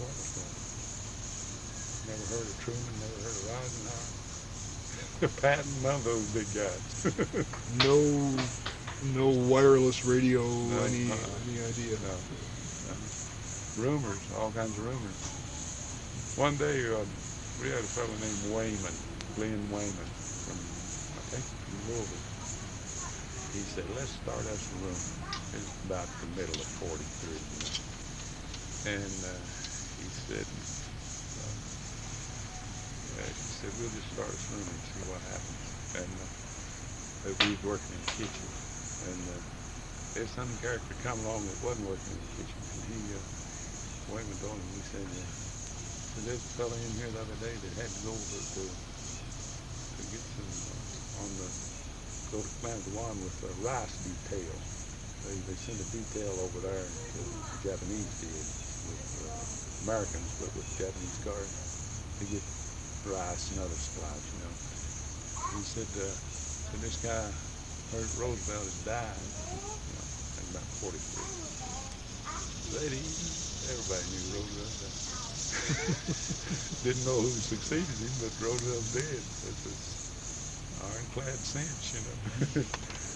what was going on. Never heard of Truman, never heard of Eisenhower. Patton, none of those big guys. No wireless radio, No, any idea? No. Rumors, all kinds of rumors. One day we had a fellow named Wayman, Glenn Wayman, from, I think, from Louisville. He said, let's start us a rumor. It's about the middle of 43, you know. And he said, we'll just start us a rumor and see what happens. And we was working in the kitchen. And there's some character come along that wasn't working in the kitchen. And Wayman told him, he said, there's a fellow in here the other day that had to go over to get some, go to Clarence with a rice detail. They sent a detail over there to the Japanese did, with Americans, but with Japanese cars, to get rice and other supplies, you know. He said, this guy heard Roosevelt had died, you know, in about 43. Everybody knew Roosevelt died. Didn't know who succeeded him, but Roosevelt's dead. That's an ironclad cinch, you know.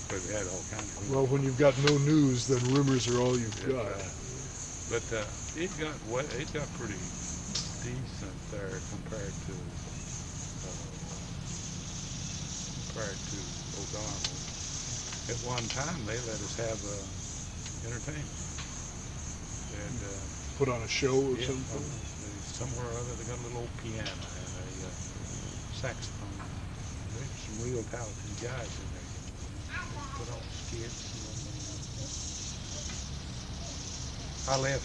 But we had all kinds of rumors. Well, when you've got no news, then rumors are all you've got. But it got pretty decent there compared to O'Donnell. At one time, they let us have entertainment. And put on a show or something? Somewhere or other, they got a little old piano and a saxophone. There's some real talented guys in there. They put on skits. I left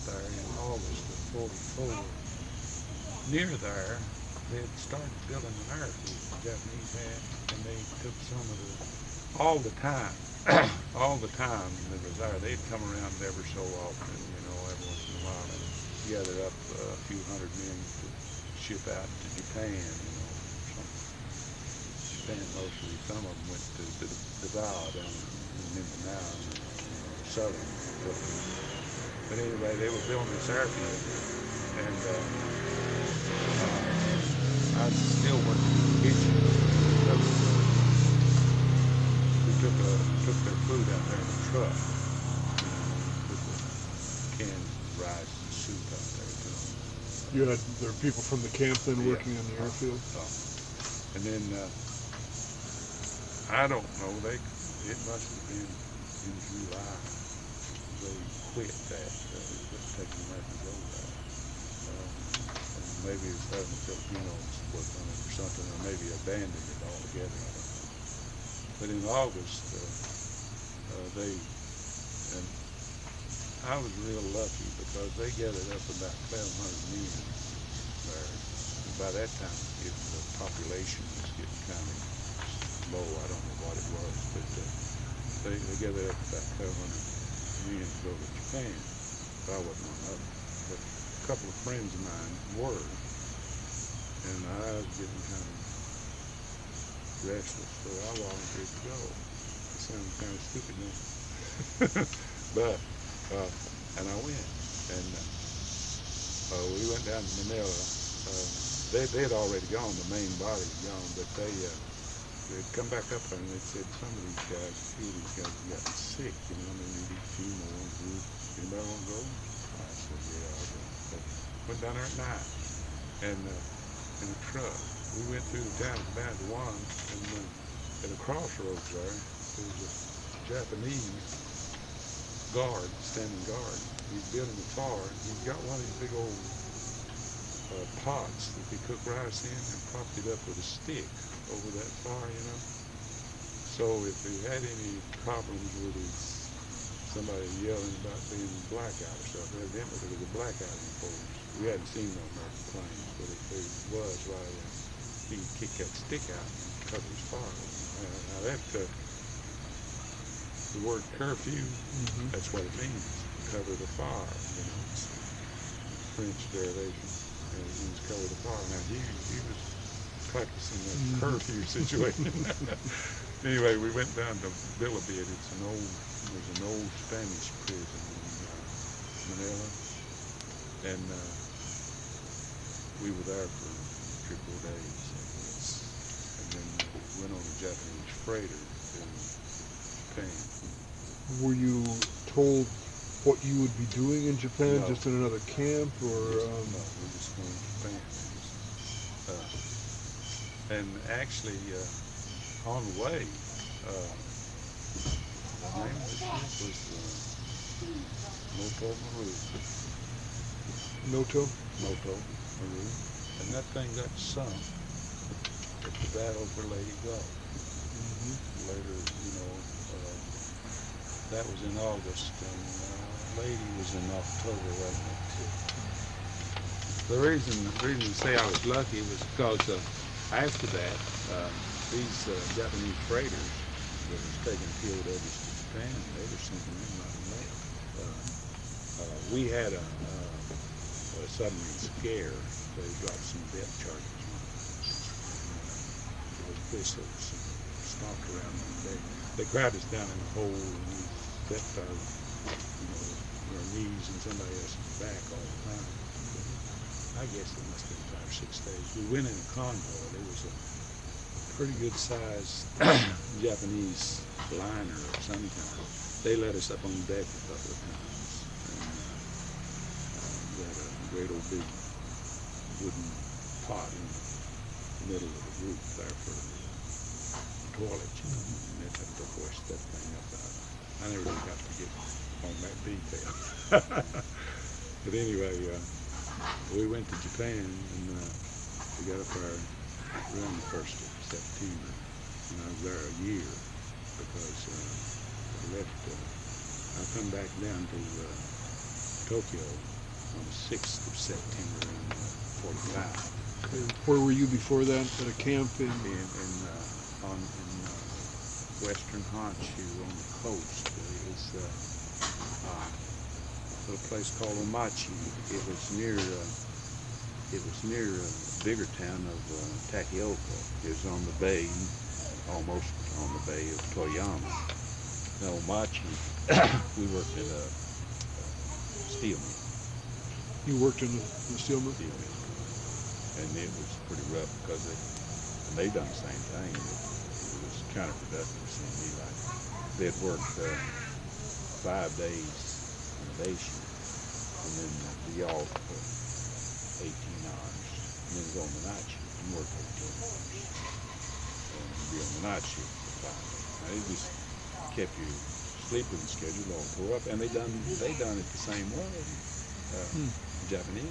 there in August of 44. Near there, they had started building an airfield, the Japanese had, and they took some of all the time that was there, they'd come around ever so often, you know, every once in a while, and gather up a few hundred men to ship out to Japan, you know, Japan mostly. Some of them went to Davao down in Mindanao, southern. But anyway, they were building this airfield, and I was still working in the kitchen. We took their food out there in the truck, with the cans of rice and soup out there too. There were people from the camp then working on the airfield? And then, I don't know, it must have been in July. quit that, quit taking Americans over there. And maybe it's having the Filipinos work on it or something, or maybe abandoned it altogether, I don't know. But in August, and I was real lucky because they gathered up about 1,200 men there. And by that time, the population was getting kind of low. I don't know what it was, but they gathered up about 1,200 men to go to Japan. But I wasn't one of them. But a couple of friends of mine were, and I was getting kind of restless, so I volunteered to go. It sounds kind of stupid now. But and I went, and we went down to Manila. They had already gone, the main body had gone, but they'd come back up and they said some of these guys, a few of these guys had gotten sick, you know, they needed a few more. Anybody want to go? I said, yeah, I'll go. So went down there at night, and in a truck. We went through the town of Bandawan, and at a crossroads there was a Japanese guard, standing guard. He's building a fire. He's got one of these big old pots that they cook rice in and propped it up with a stick over that fire, you know. So if he had any problems with somebody yelling about being blackout or something, evidently there was a blackout in the force. We hadn't seen no American planes, but if there was, right, he could kick that stick out and cover his fire. Now that the word curfew, that's what it means, cover the fire, you know, it's French derivation, and it means cover the fire. Now he was practicing that curfew situation. Anyway, we went down to Bilibid. There's an old Spanish prison in Manila, and we were there for 3 or 4 days, and then went on a Japanese freighter to Japan. Were you told what you would be doing in Japan, No. just in another camp, or? No, we just went to Japan. And actually, on the way, the name of the ship was Noto Maru. Noto? Noto Maru. And that thing got sunk at the battle for Lady Gulf. Later, you know, that was in August, and Lady was in October, wasn't it? The reason to say I was lucky was because after that, these Japanese freighters that was taking POWs to Japan, they were sinking in like lead. We had a submarine scare. They dropped some depth charges on us. Those whistles stomped around them. They grabbed us down in the hole, and we stepped our, our knees in somebody else's back all the time. I guess it must have been 5 or 6 days. We went in a convoy. There was a pretty good sized Japanese liner of some kind. They let us up on deck a couple of times. And we had a great old big wooden pot in the middle of the roof there for the toilet, you know, and they'd have to hoist that thing up out. I never really got to get on that detail. But anyway, we went to Japan, and we got up there around the 1st of September, and I was there a year because I left. I come back down to Tokyo on the 6th of September in 45. Okay. Where were you before that? At a camp in western Honshu on the coast. It was a little place called Omachi. It was near a bigger town of Takioka. It was on the bay, almost on the bay of Toyama. Now Omachi, we worked at a steel mill. You worked in the steel mill? Steel mill. And it was pretty rough because they'd done the same thing. It was counterproductive, it seemed to me like. They'd work 5 days on a day shift, and then be off for 18 hours, and then go on the night shift and work 18 hours, and be on the night shift for 5 days. Now, it just kept you sleeping schedule all tore up, and they done it the same way. Japanese.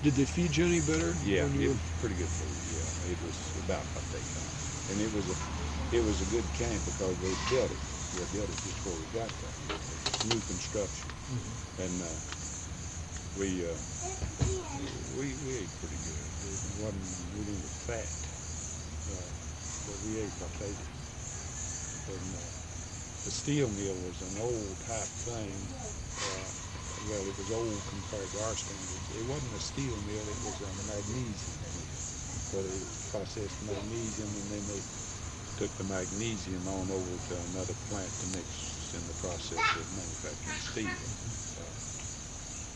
Did they feed you any better? Yeah, it was pretty good food. Yeah, it was about what they done, and it was a good camp because they built it. They built it just before we got there. New construction, and we ate pretty good. We didn't get fat, but we ate what they did. And the steel mill was an old type thing. Well, it was old compared to our standards. It wasn't a steel mill, it was a magnesium mill. So they processed magnesium, and then they took the magnesium on over to another plant to mix in the process of manufacturing steel.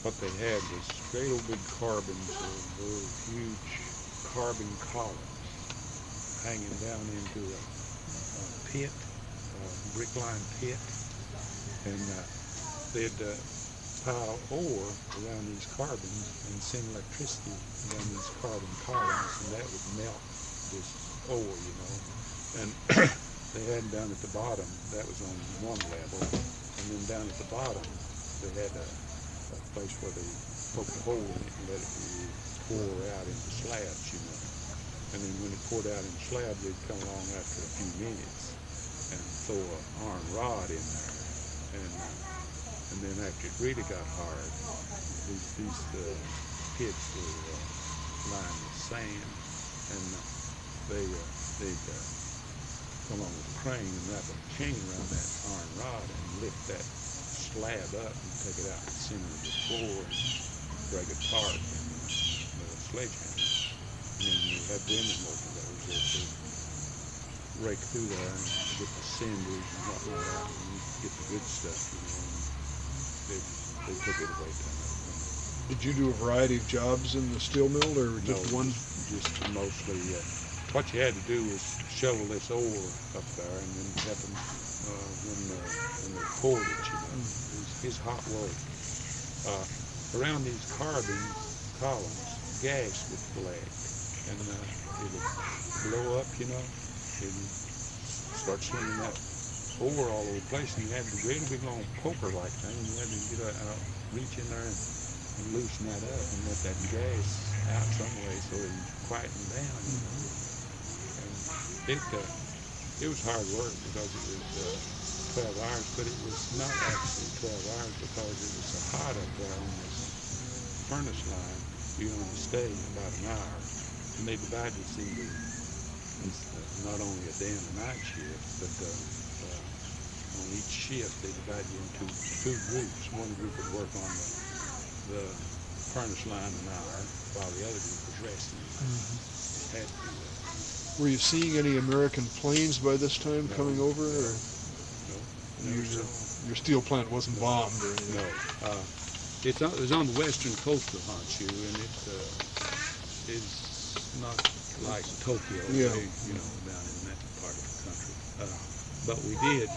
What they had was great old big carbons, huge carbon columns hanging down into a pit, brick-lined pit, and they'd pile ore around these carbons and send electricity around these carbon columns, and that would melt this ore, you know. And they had down at the bottom, that was on one level, and then down at the bottom they had a place where they poked a hole in it and let it pour out into slabs, you know. And then when it poured out into slabs, they'd come along after a few minutes and throw an iron rod in there, and then after it really got hard, these pits were lined with sand, and they'd come on with a crane and wrap a chain around that iron rod and lift that slab up and take it out to the center of the floor and break it apart with a sledgehammer. And then you had women work of those that would rake through there and get the cinders and whatnot out and get the good stuff, you know. They took it away from it. Did you do a variety of jobs in the steel mill, or just one? Just mostly. What you had to do was shovel this ore up there, and then it happened when they poured it, you know. It's hot work. Around these carbon columns, gas would collect, and it would blow up, you know, and start slinging that ore all over the place, and you had to really big long poker-like thing, and you had to get out, reach in there and loosen that up and let that gas out some way so it would quieten down, you know. And it was hard work because it was 12 hours, but it was not actually 12 hours because it was so hot up there on this furnace line. You only stay about an hour, and they divided us into not only a day and a night shift, but on each shift they divided you into two groups. One group would work on the furnace line an hour, while the other group was resting. Had to do that. Were you seeing any American planes by this time coming over? Or? No. Your steel plant wasn't bombed or anything? No. It was on the western coast of Honshu, and it's not like Tokyo, you know, down in that part of the country. But we did,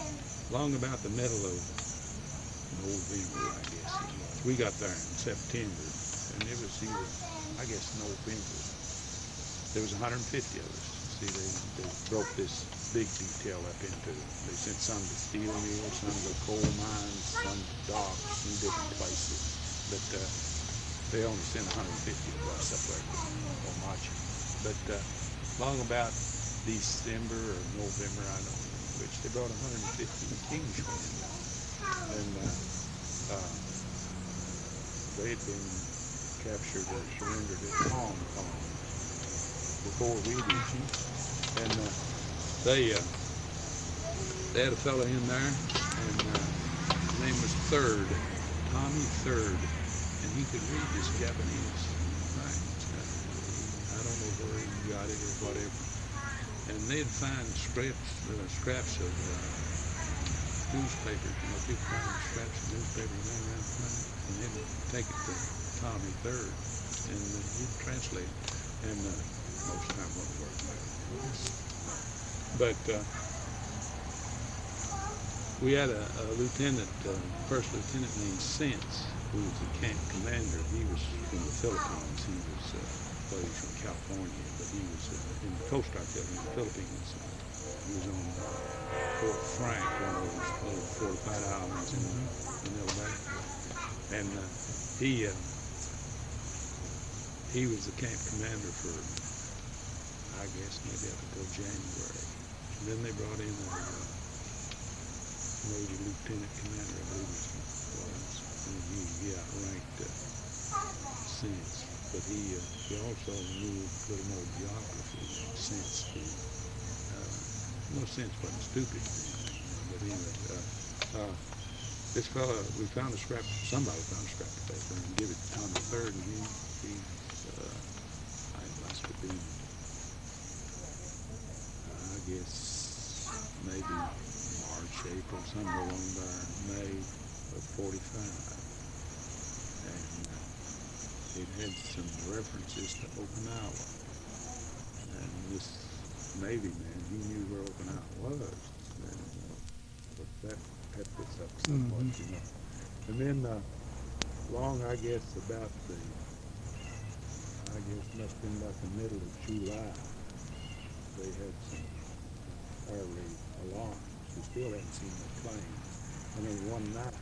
long about the middle of November, I guess it was. We got there in September, and it was either, I guess, November. There was 150 of us. See, they broke this big detail up into, they sent some to steel mills, some to coal mines, some to docks in different places. But they only sent 150 of us up there to Omachi. But long about December or November, I don't know which, they brought 150 Englishmen in there. And they had been captured or surrendered at Hong Kong before we did. And they had a fellow in there, and his name was Third, Tommy Third, and he could read this Japanese writing. I don't know where he got it or whatever. And they'd find scraps of newspapers, you know, people find scraps of newspapers laying around the planet, and they'd take it to Tommy Third, and he'd translate it. And most of the time it wouldn't work. But we had a lieutenant, first lieutenant named Sense, who was the camp commander. He was from the Philippines. He was, well, he was from California, but he was in the Coast Guard in the Philippines. He was on Fort Frank, one of those little fortified islands in Manila Bay. And he was the camp commander for, I guess, maybe up until January. And then they brought in a Navy lieutenant commander, I believe it was, and he outranked since. But he also knew a little more geography than sense did. No sense wasn't stupid or anything, but anyway, this fella, somebody found a scrap of paper and give it to Tommy III, and I must have been, I guess, maybe March, April, somewhere along there, May of 45. And it had some references to Okinawa. And this Navy man, he knew where Okinawa was. And, but that pepped us up somewhat, you know. And then I guess must have been about the middle of July, they had some early alarms. We still hadn't seen the planes. And then one night,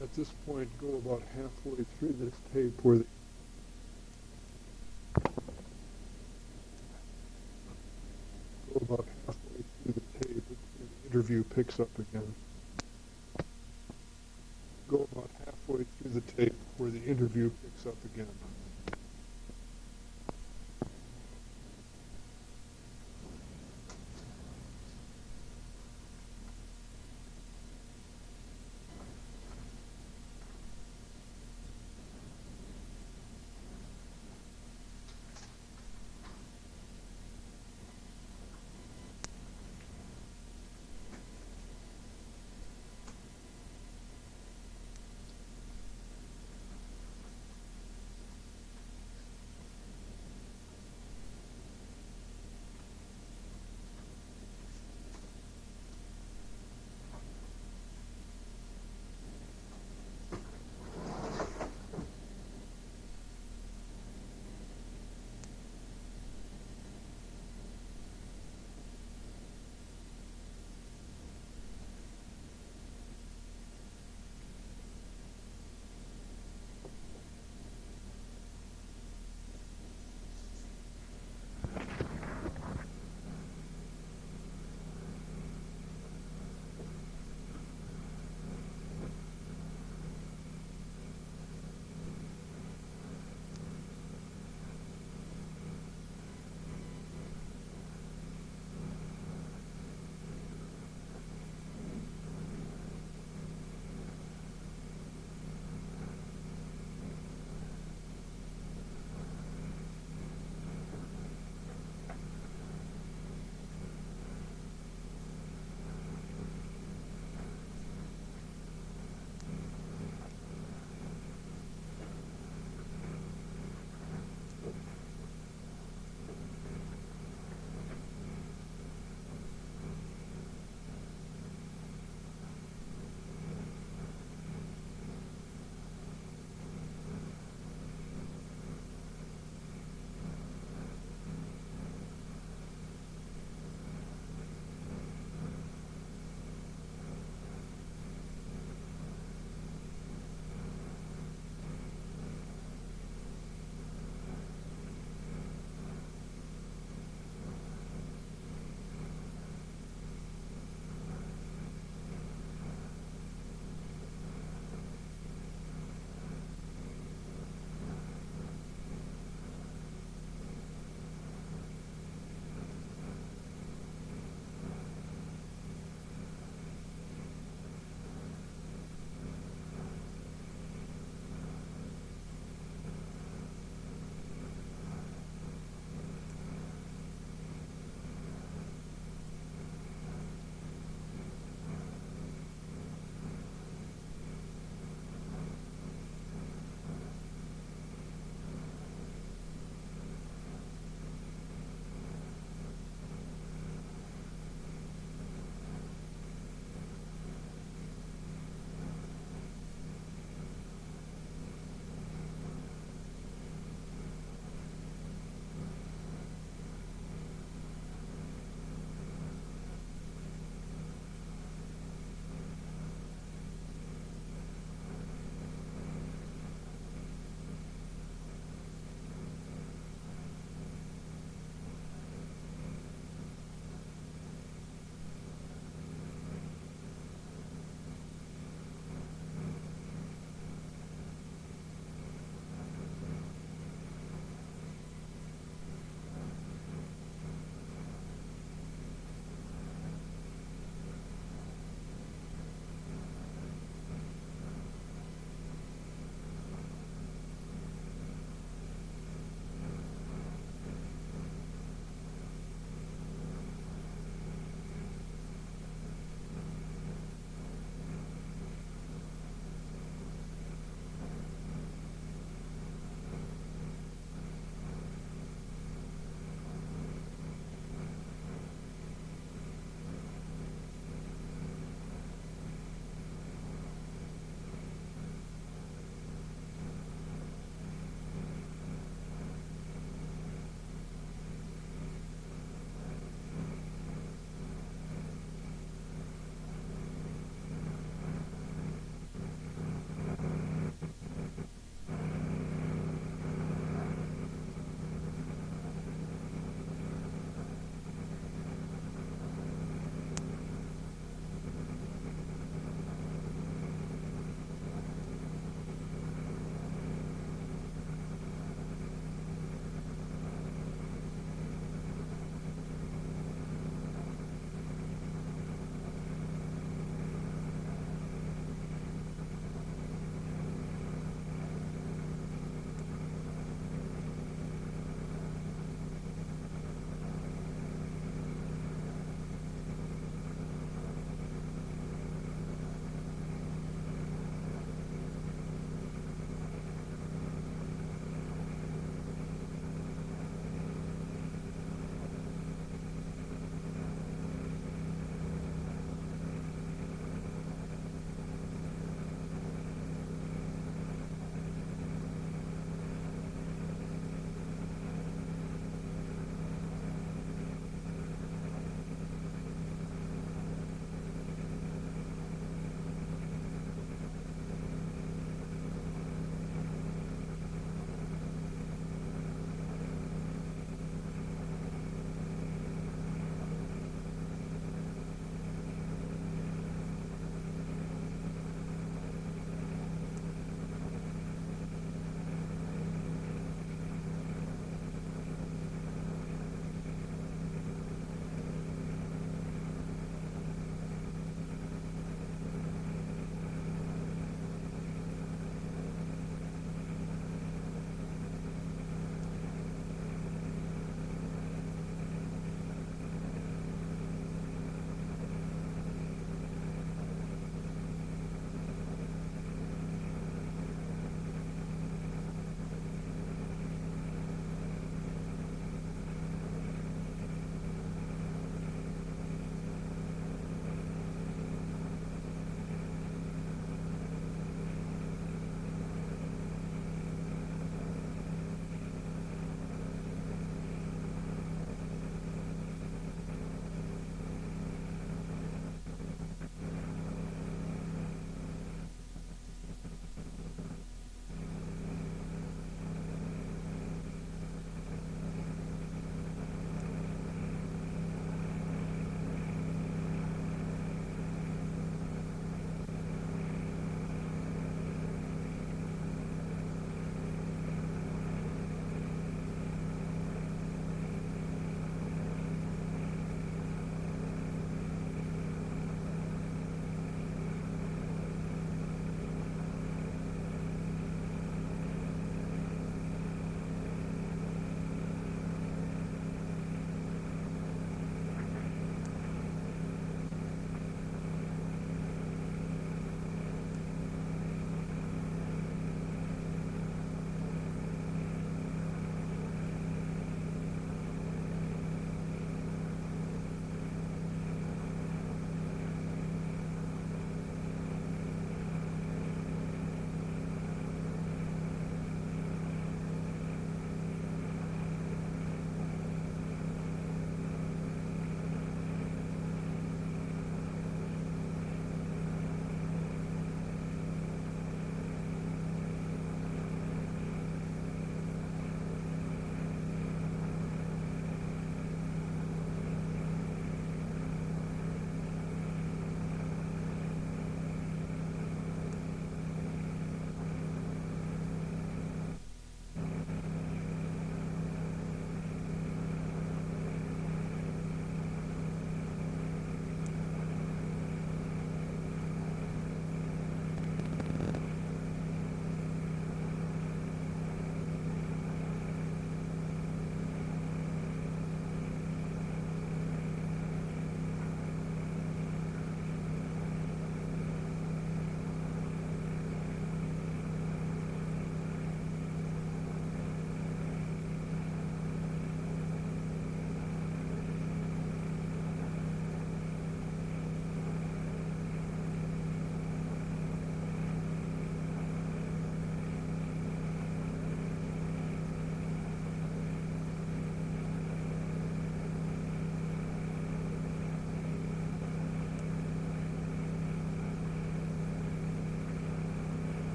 at this point go about halfway through this tape where the interview picks up again. go about halfway through the tape where the interview picks up again.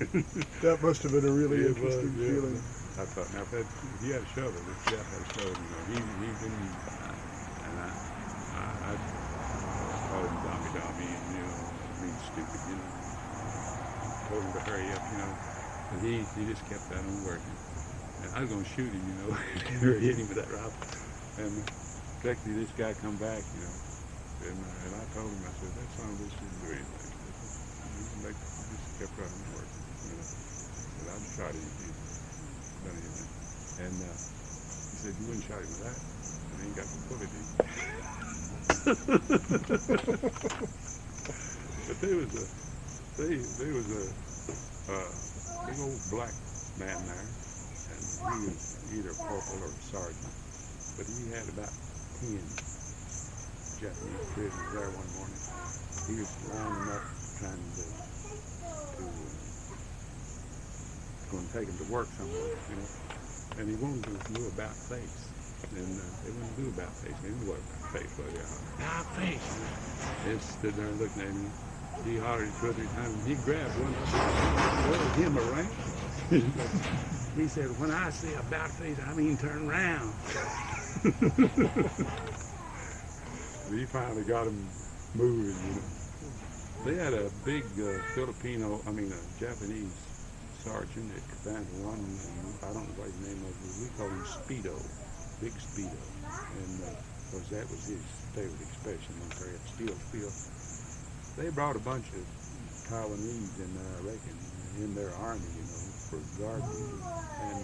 That must have been a really It was, interesting yeah. feeling. I thought, now if you had a shovel, if Jeff had a shovel, he's been, and I called him Dommy, and being stupid, told him to hurry up, but he just kept that on working. And I was going to shoot him, or hit him with that rifle. And directly this guy come back, and I told him, I said, that son of a bitch didn't do anything. He just kept running and working, But I'd shot him if he'd done anything. And he said, you wouldn't shot him with that. And he ain't got the bullet in. But there was a big old black man there, and he was either a corporal or a sergeant. But he had about 10 Japanese prisoners there one morning. He was lining them up, trying to go and take them to work somewhere, And he wanted to do about face. And they wouldn't do about face. They didn't know what about face was. About face. They stood there looking at him. He hollered 2 or 3 times, and he grabbed one up and whirled him around. He said, when I say about face, I mean turn around. He finally got him moving, They had a big Japanese sergeant at Command 1, and I don't know what his name was, but we called him Speedo, Big Speedo. And of course that was his favorite expression, Speedo. They brought a bunch of Taiwanese in there, I reckon, in their army, for guard duty. And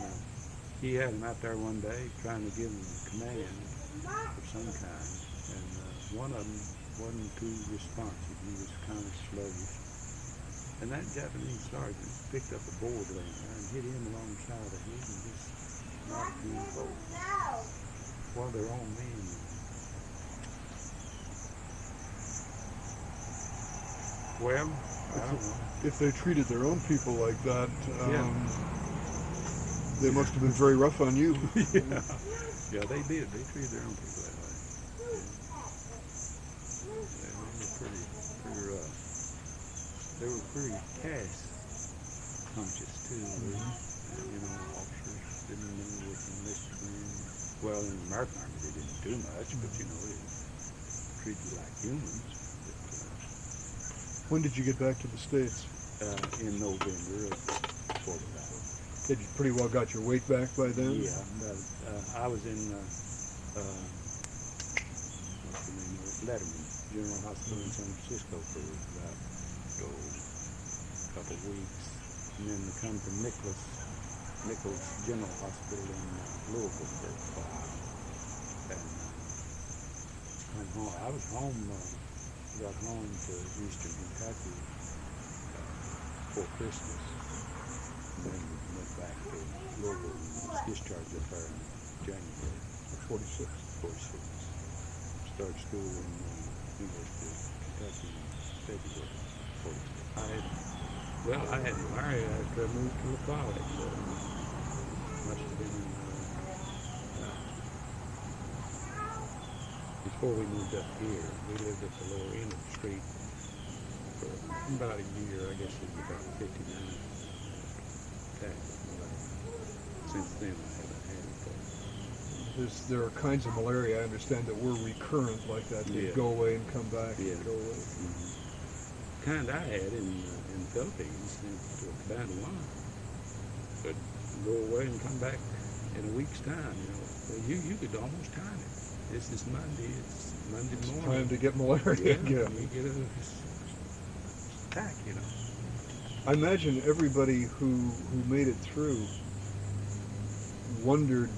he had him out there one day trying to give him command of some kind. And one of them wasn't too responsive. He was kind of sluggish. And that Japanese sergeant picked up a board laying there and hit him along the side of the head and just knocked him over. Well, their own men. Well, I don't know. If they treated their own people like that, they must have been very rough on you. Yeah, they did. They treated their own people that way. They were pretty rough. They were pretty caste conscious too. Officers didn't know what enlisted men. Well, in the American Army they didn't do much, but they treated you like humans. When did you get back to the States? In November of 45. Had you pretty well got your weight back by then? Yeah, I was in what's the name of it? Letterman General Hospital in San Francisco for about a couple of weeks, and then come to Nichols General Hospital in Louisville for a while. And come home. I was home. Got home to Eastern Kentucky before Christmas, and then went back to Louisville and was discharged up there in January. 46. Started school in University of Kentucky in February 46. I hadn't married after I moved to the college. Must have been before we moved up here. We lived at the lower end of the street for about a year. I guess it was about 59 taxes. Since then I haven't had it. There are kinds of malaria, I understand, that were recurrent like that. They'd go away and come back and go away. Mm-hmm. Kind I had in the Philippines, to a bad one. But go away and come back in a week's time, You could almost time it. This is Monday. It's Monday morning. Time to get malaria again. You get a attack, I imagine everybody who made it through wondered,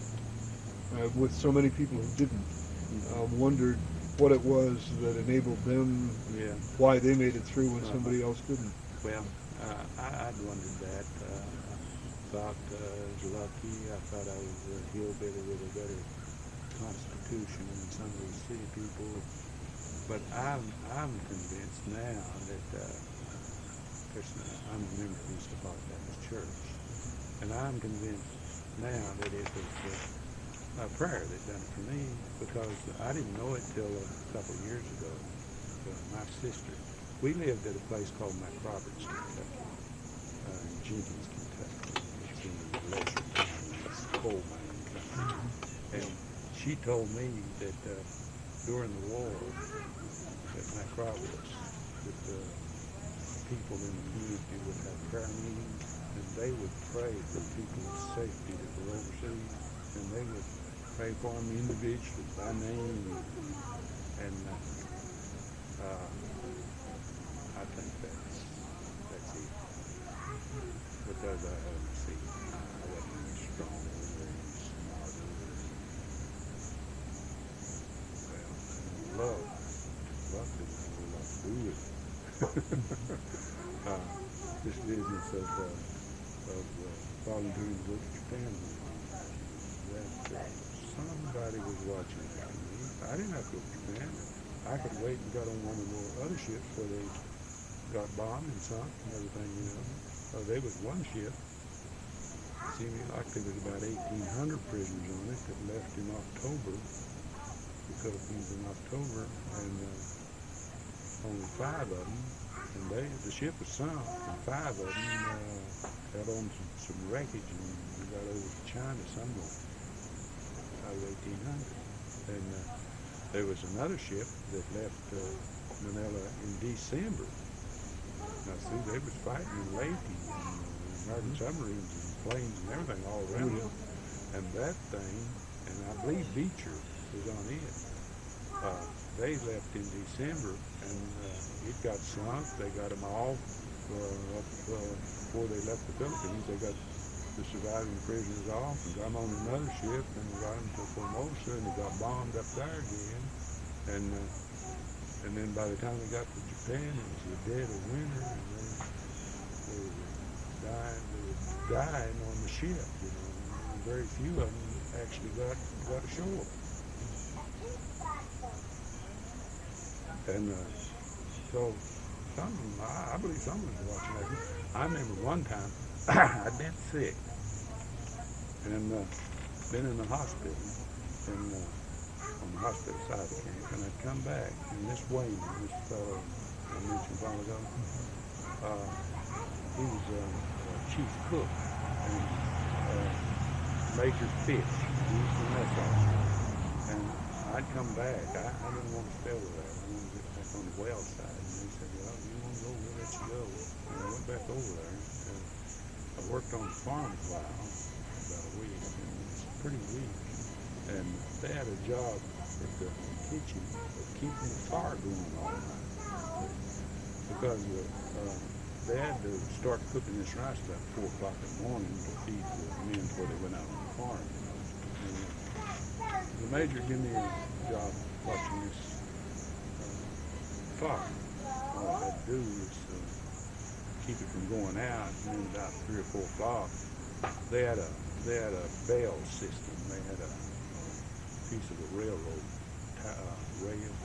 with so many people who didn't, wondered what it was that enabled them, why they made it through when somebody else didn't. Well, I'd wondered that. Thought I was lucky. I thought I was a hillbilly with a better constitution than some of these city people. But I'm convinced now that I'm a member of the East Baptist Church, and I'm convinced now that it was a prayer that done it for me, because I didn't know it till a couple of years ago. My sister, we lived at a place called McRoberts, Kentucky. in Jenkins, Kentucky. It's in the Lesser County. It's coal mining country. And she told me that during the war at Knoxville, that people in the community would have prayer meetings, and they would pray for people's safety that were overseas, and they would pray for them individually by name. And I think that's it. Because I haven't seen, I wasn't any stronger or any smarter. Well, love didn't have a lot to do with it. This business of volunteering to go to Japan, that somebody was watching that. I didn't have to go to Japan. I could wait and got on one of the other ships where they got bombed and sunk and everything, you know. There was one ship, seemed like there was about 1,800 prisoners on it that left in October, the Philippines in October, and only 5 of them, and the ship was sunk, and 5 of them got on some wreckage and got over to China somewhere, out of 1,800. And there was another ship that left Manila in December. Now see, they was fighting in Leyte and American submarines and planes and everything all around it. And that thing, and I believe Beecher was on it. They left in December, and it got sunk. They got them all before they left the Philippines. They got the surviving prisoners off and got them on another ship and got them to Formosa, and they got bombed up there again. And then by the time they got to Japan, it was the dead of winter, and they were dying on the ship. You know, and very few of them actually got ashore. And so I believe someone was watching that. I remember one time I'd been sick and been in the hospital and on the hospital side of the camp, and I'd come back, and this Wayne, this fellow I mentioned a while ago, he was chief cook and Major Fish. He was the mess officer. And I'd come back. I didn't want to stay over there. I wanted to get back on the well side. And they said, well, if you want to go, we'll let you go. And I went back over there. And I worked on the farm a while, about a week. And it was pretty weak. And they had a job at the kitchen of keeping the fire going all night. Because they had to start cooking this rice about 4 o'clock in the morning to feed the men before they went out on the farm. You know. And the major gave me a job watching this fire. All I had to do was keep it from going out, and then about 3 or 4 o'clock, they had a bell system. They had a piece of a railroad rail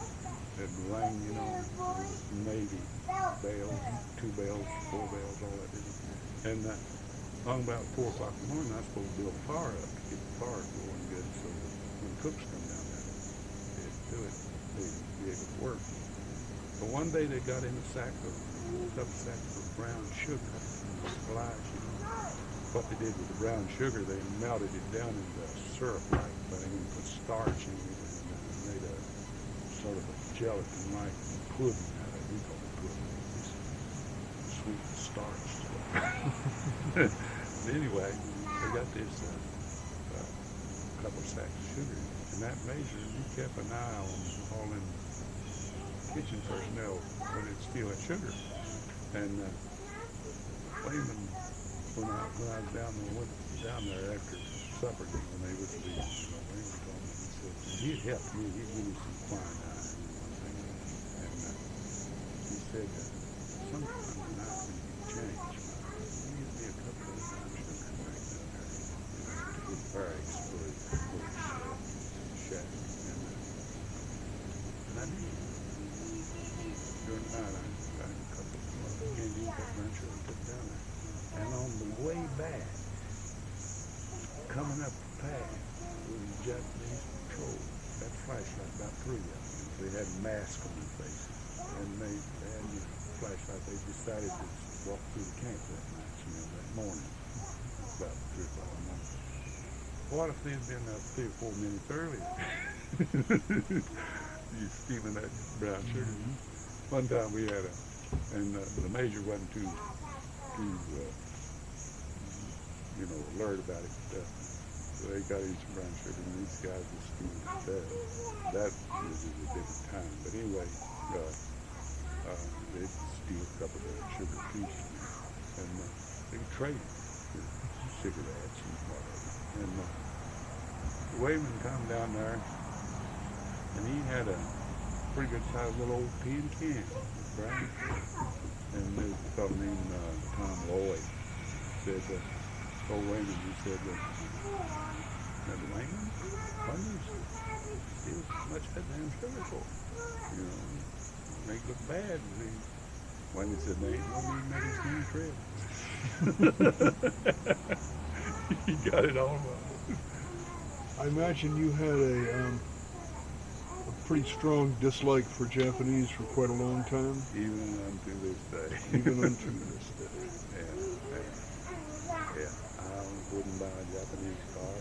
that rang, you know, maybe bells, 2 bells, 4 bells, all that. And long about 4 o'clock in the morning, I was supposed to build a fire up to get the fire going good, so that when cooks come down there, they'd do it, they'd be able to work. But one day they got in a couple sacks of brown sugar, splash, you know. What they did with the brown sugar, they melted it down into syrup-like thing and put starch in it and made a sort of a gelatin-like pudding out of it. We call it pudding. It's sweet starch stuff. Anyway, they got this couple sacks of sugar, and that major, he kept an eye on all them kitchen personnel when they'd steal that sugar. And Wayman, when I was went down there after supper, when they was leaving, Wayman told me, he said, he'd help me, he'd give me some quinine and one thing. And he said, sometimes when I think you change, you give me a couple of brown sugar right down there, you know, to get fire explode, shack. And I did. During the night, I got a couple of candy, got brown sugar, put down there. And on the way back, coming up the path was a Japanese patrol. That flashlight, about 3 of them. They had masks on their faces. And they had these flashlights. They decided to walked through the camp that night, that morning, about 3 o'clock in the morning. What if they'd been up 3 or 4 minutes earlier? You stealing that brown sugar. One time we had and the major wasn't too alert about it. So they got in some brown sugar, and these guys were stealing that. That was at a different time. But anyway, they'd steal a couple of sugar pieces, and they would trade for cigarettes and whatever. And the wayman come down there, and he had a pretty good sized little old tin can, brown. And there's a fellow named Tom Lloyd said, old wayman, he said, Wayman, why do you steal so much of that damn sugar for? You know, make it look bad. And Wayman said, they ain't no need making any trip. He got it all right. I imagine you had a pretty strong dislike for Japanese for quite a long time. Even unto this day. Even unto this day. Yeah. I wouldn't buy a Japanese car.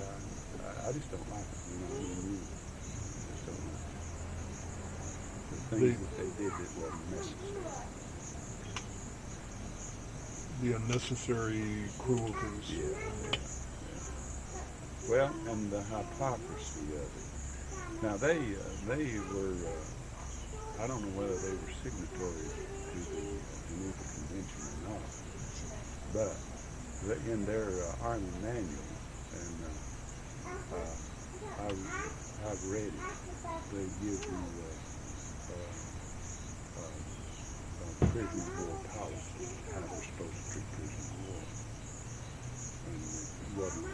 I just don't like it. You just don't like it. The things that they did that wasn't necessary. The unnecessary cruelties. Yeah. Well, and the hypocrisy of it. Now they were, I don't know whether they were signatories to the Geneva Convention or not, but in their Army manual, and I've read it, they give you prisoner of war policy, how they're supposed to treat prisoners of war. And it wasn't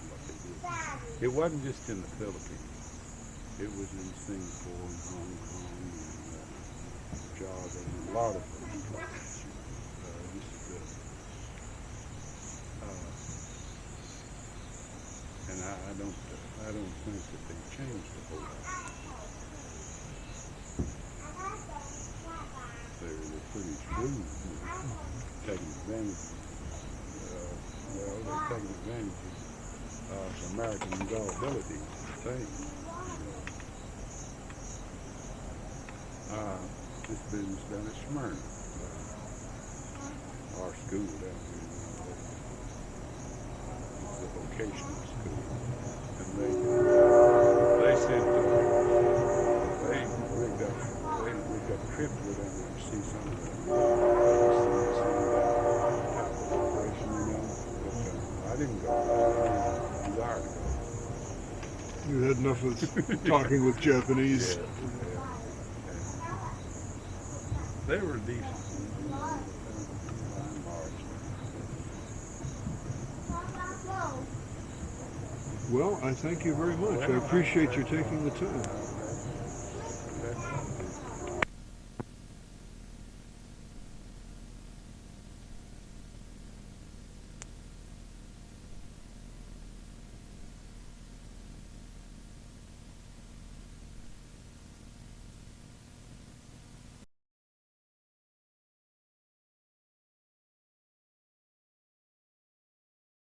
what they did. It wasn't just in the Philippines. It was in Singapore and Hong Kong and Java and a lot of those places. And I don't think that they changed a whole lot. They're pretty shrewd, taking advantage. They're taking advantage of American gullibility, I think. This business down at Smyrna, our school down here, it's a vocational school, and they said they rigged up a trip to go down there and see some of that type of operation, but I didn't go. I desired to go. You had enough of talking with Japanese. Yeah. They were decent. Well, I thank you very much. I appreciate you taking the time.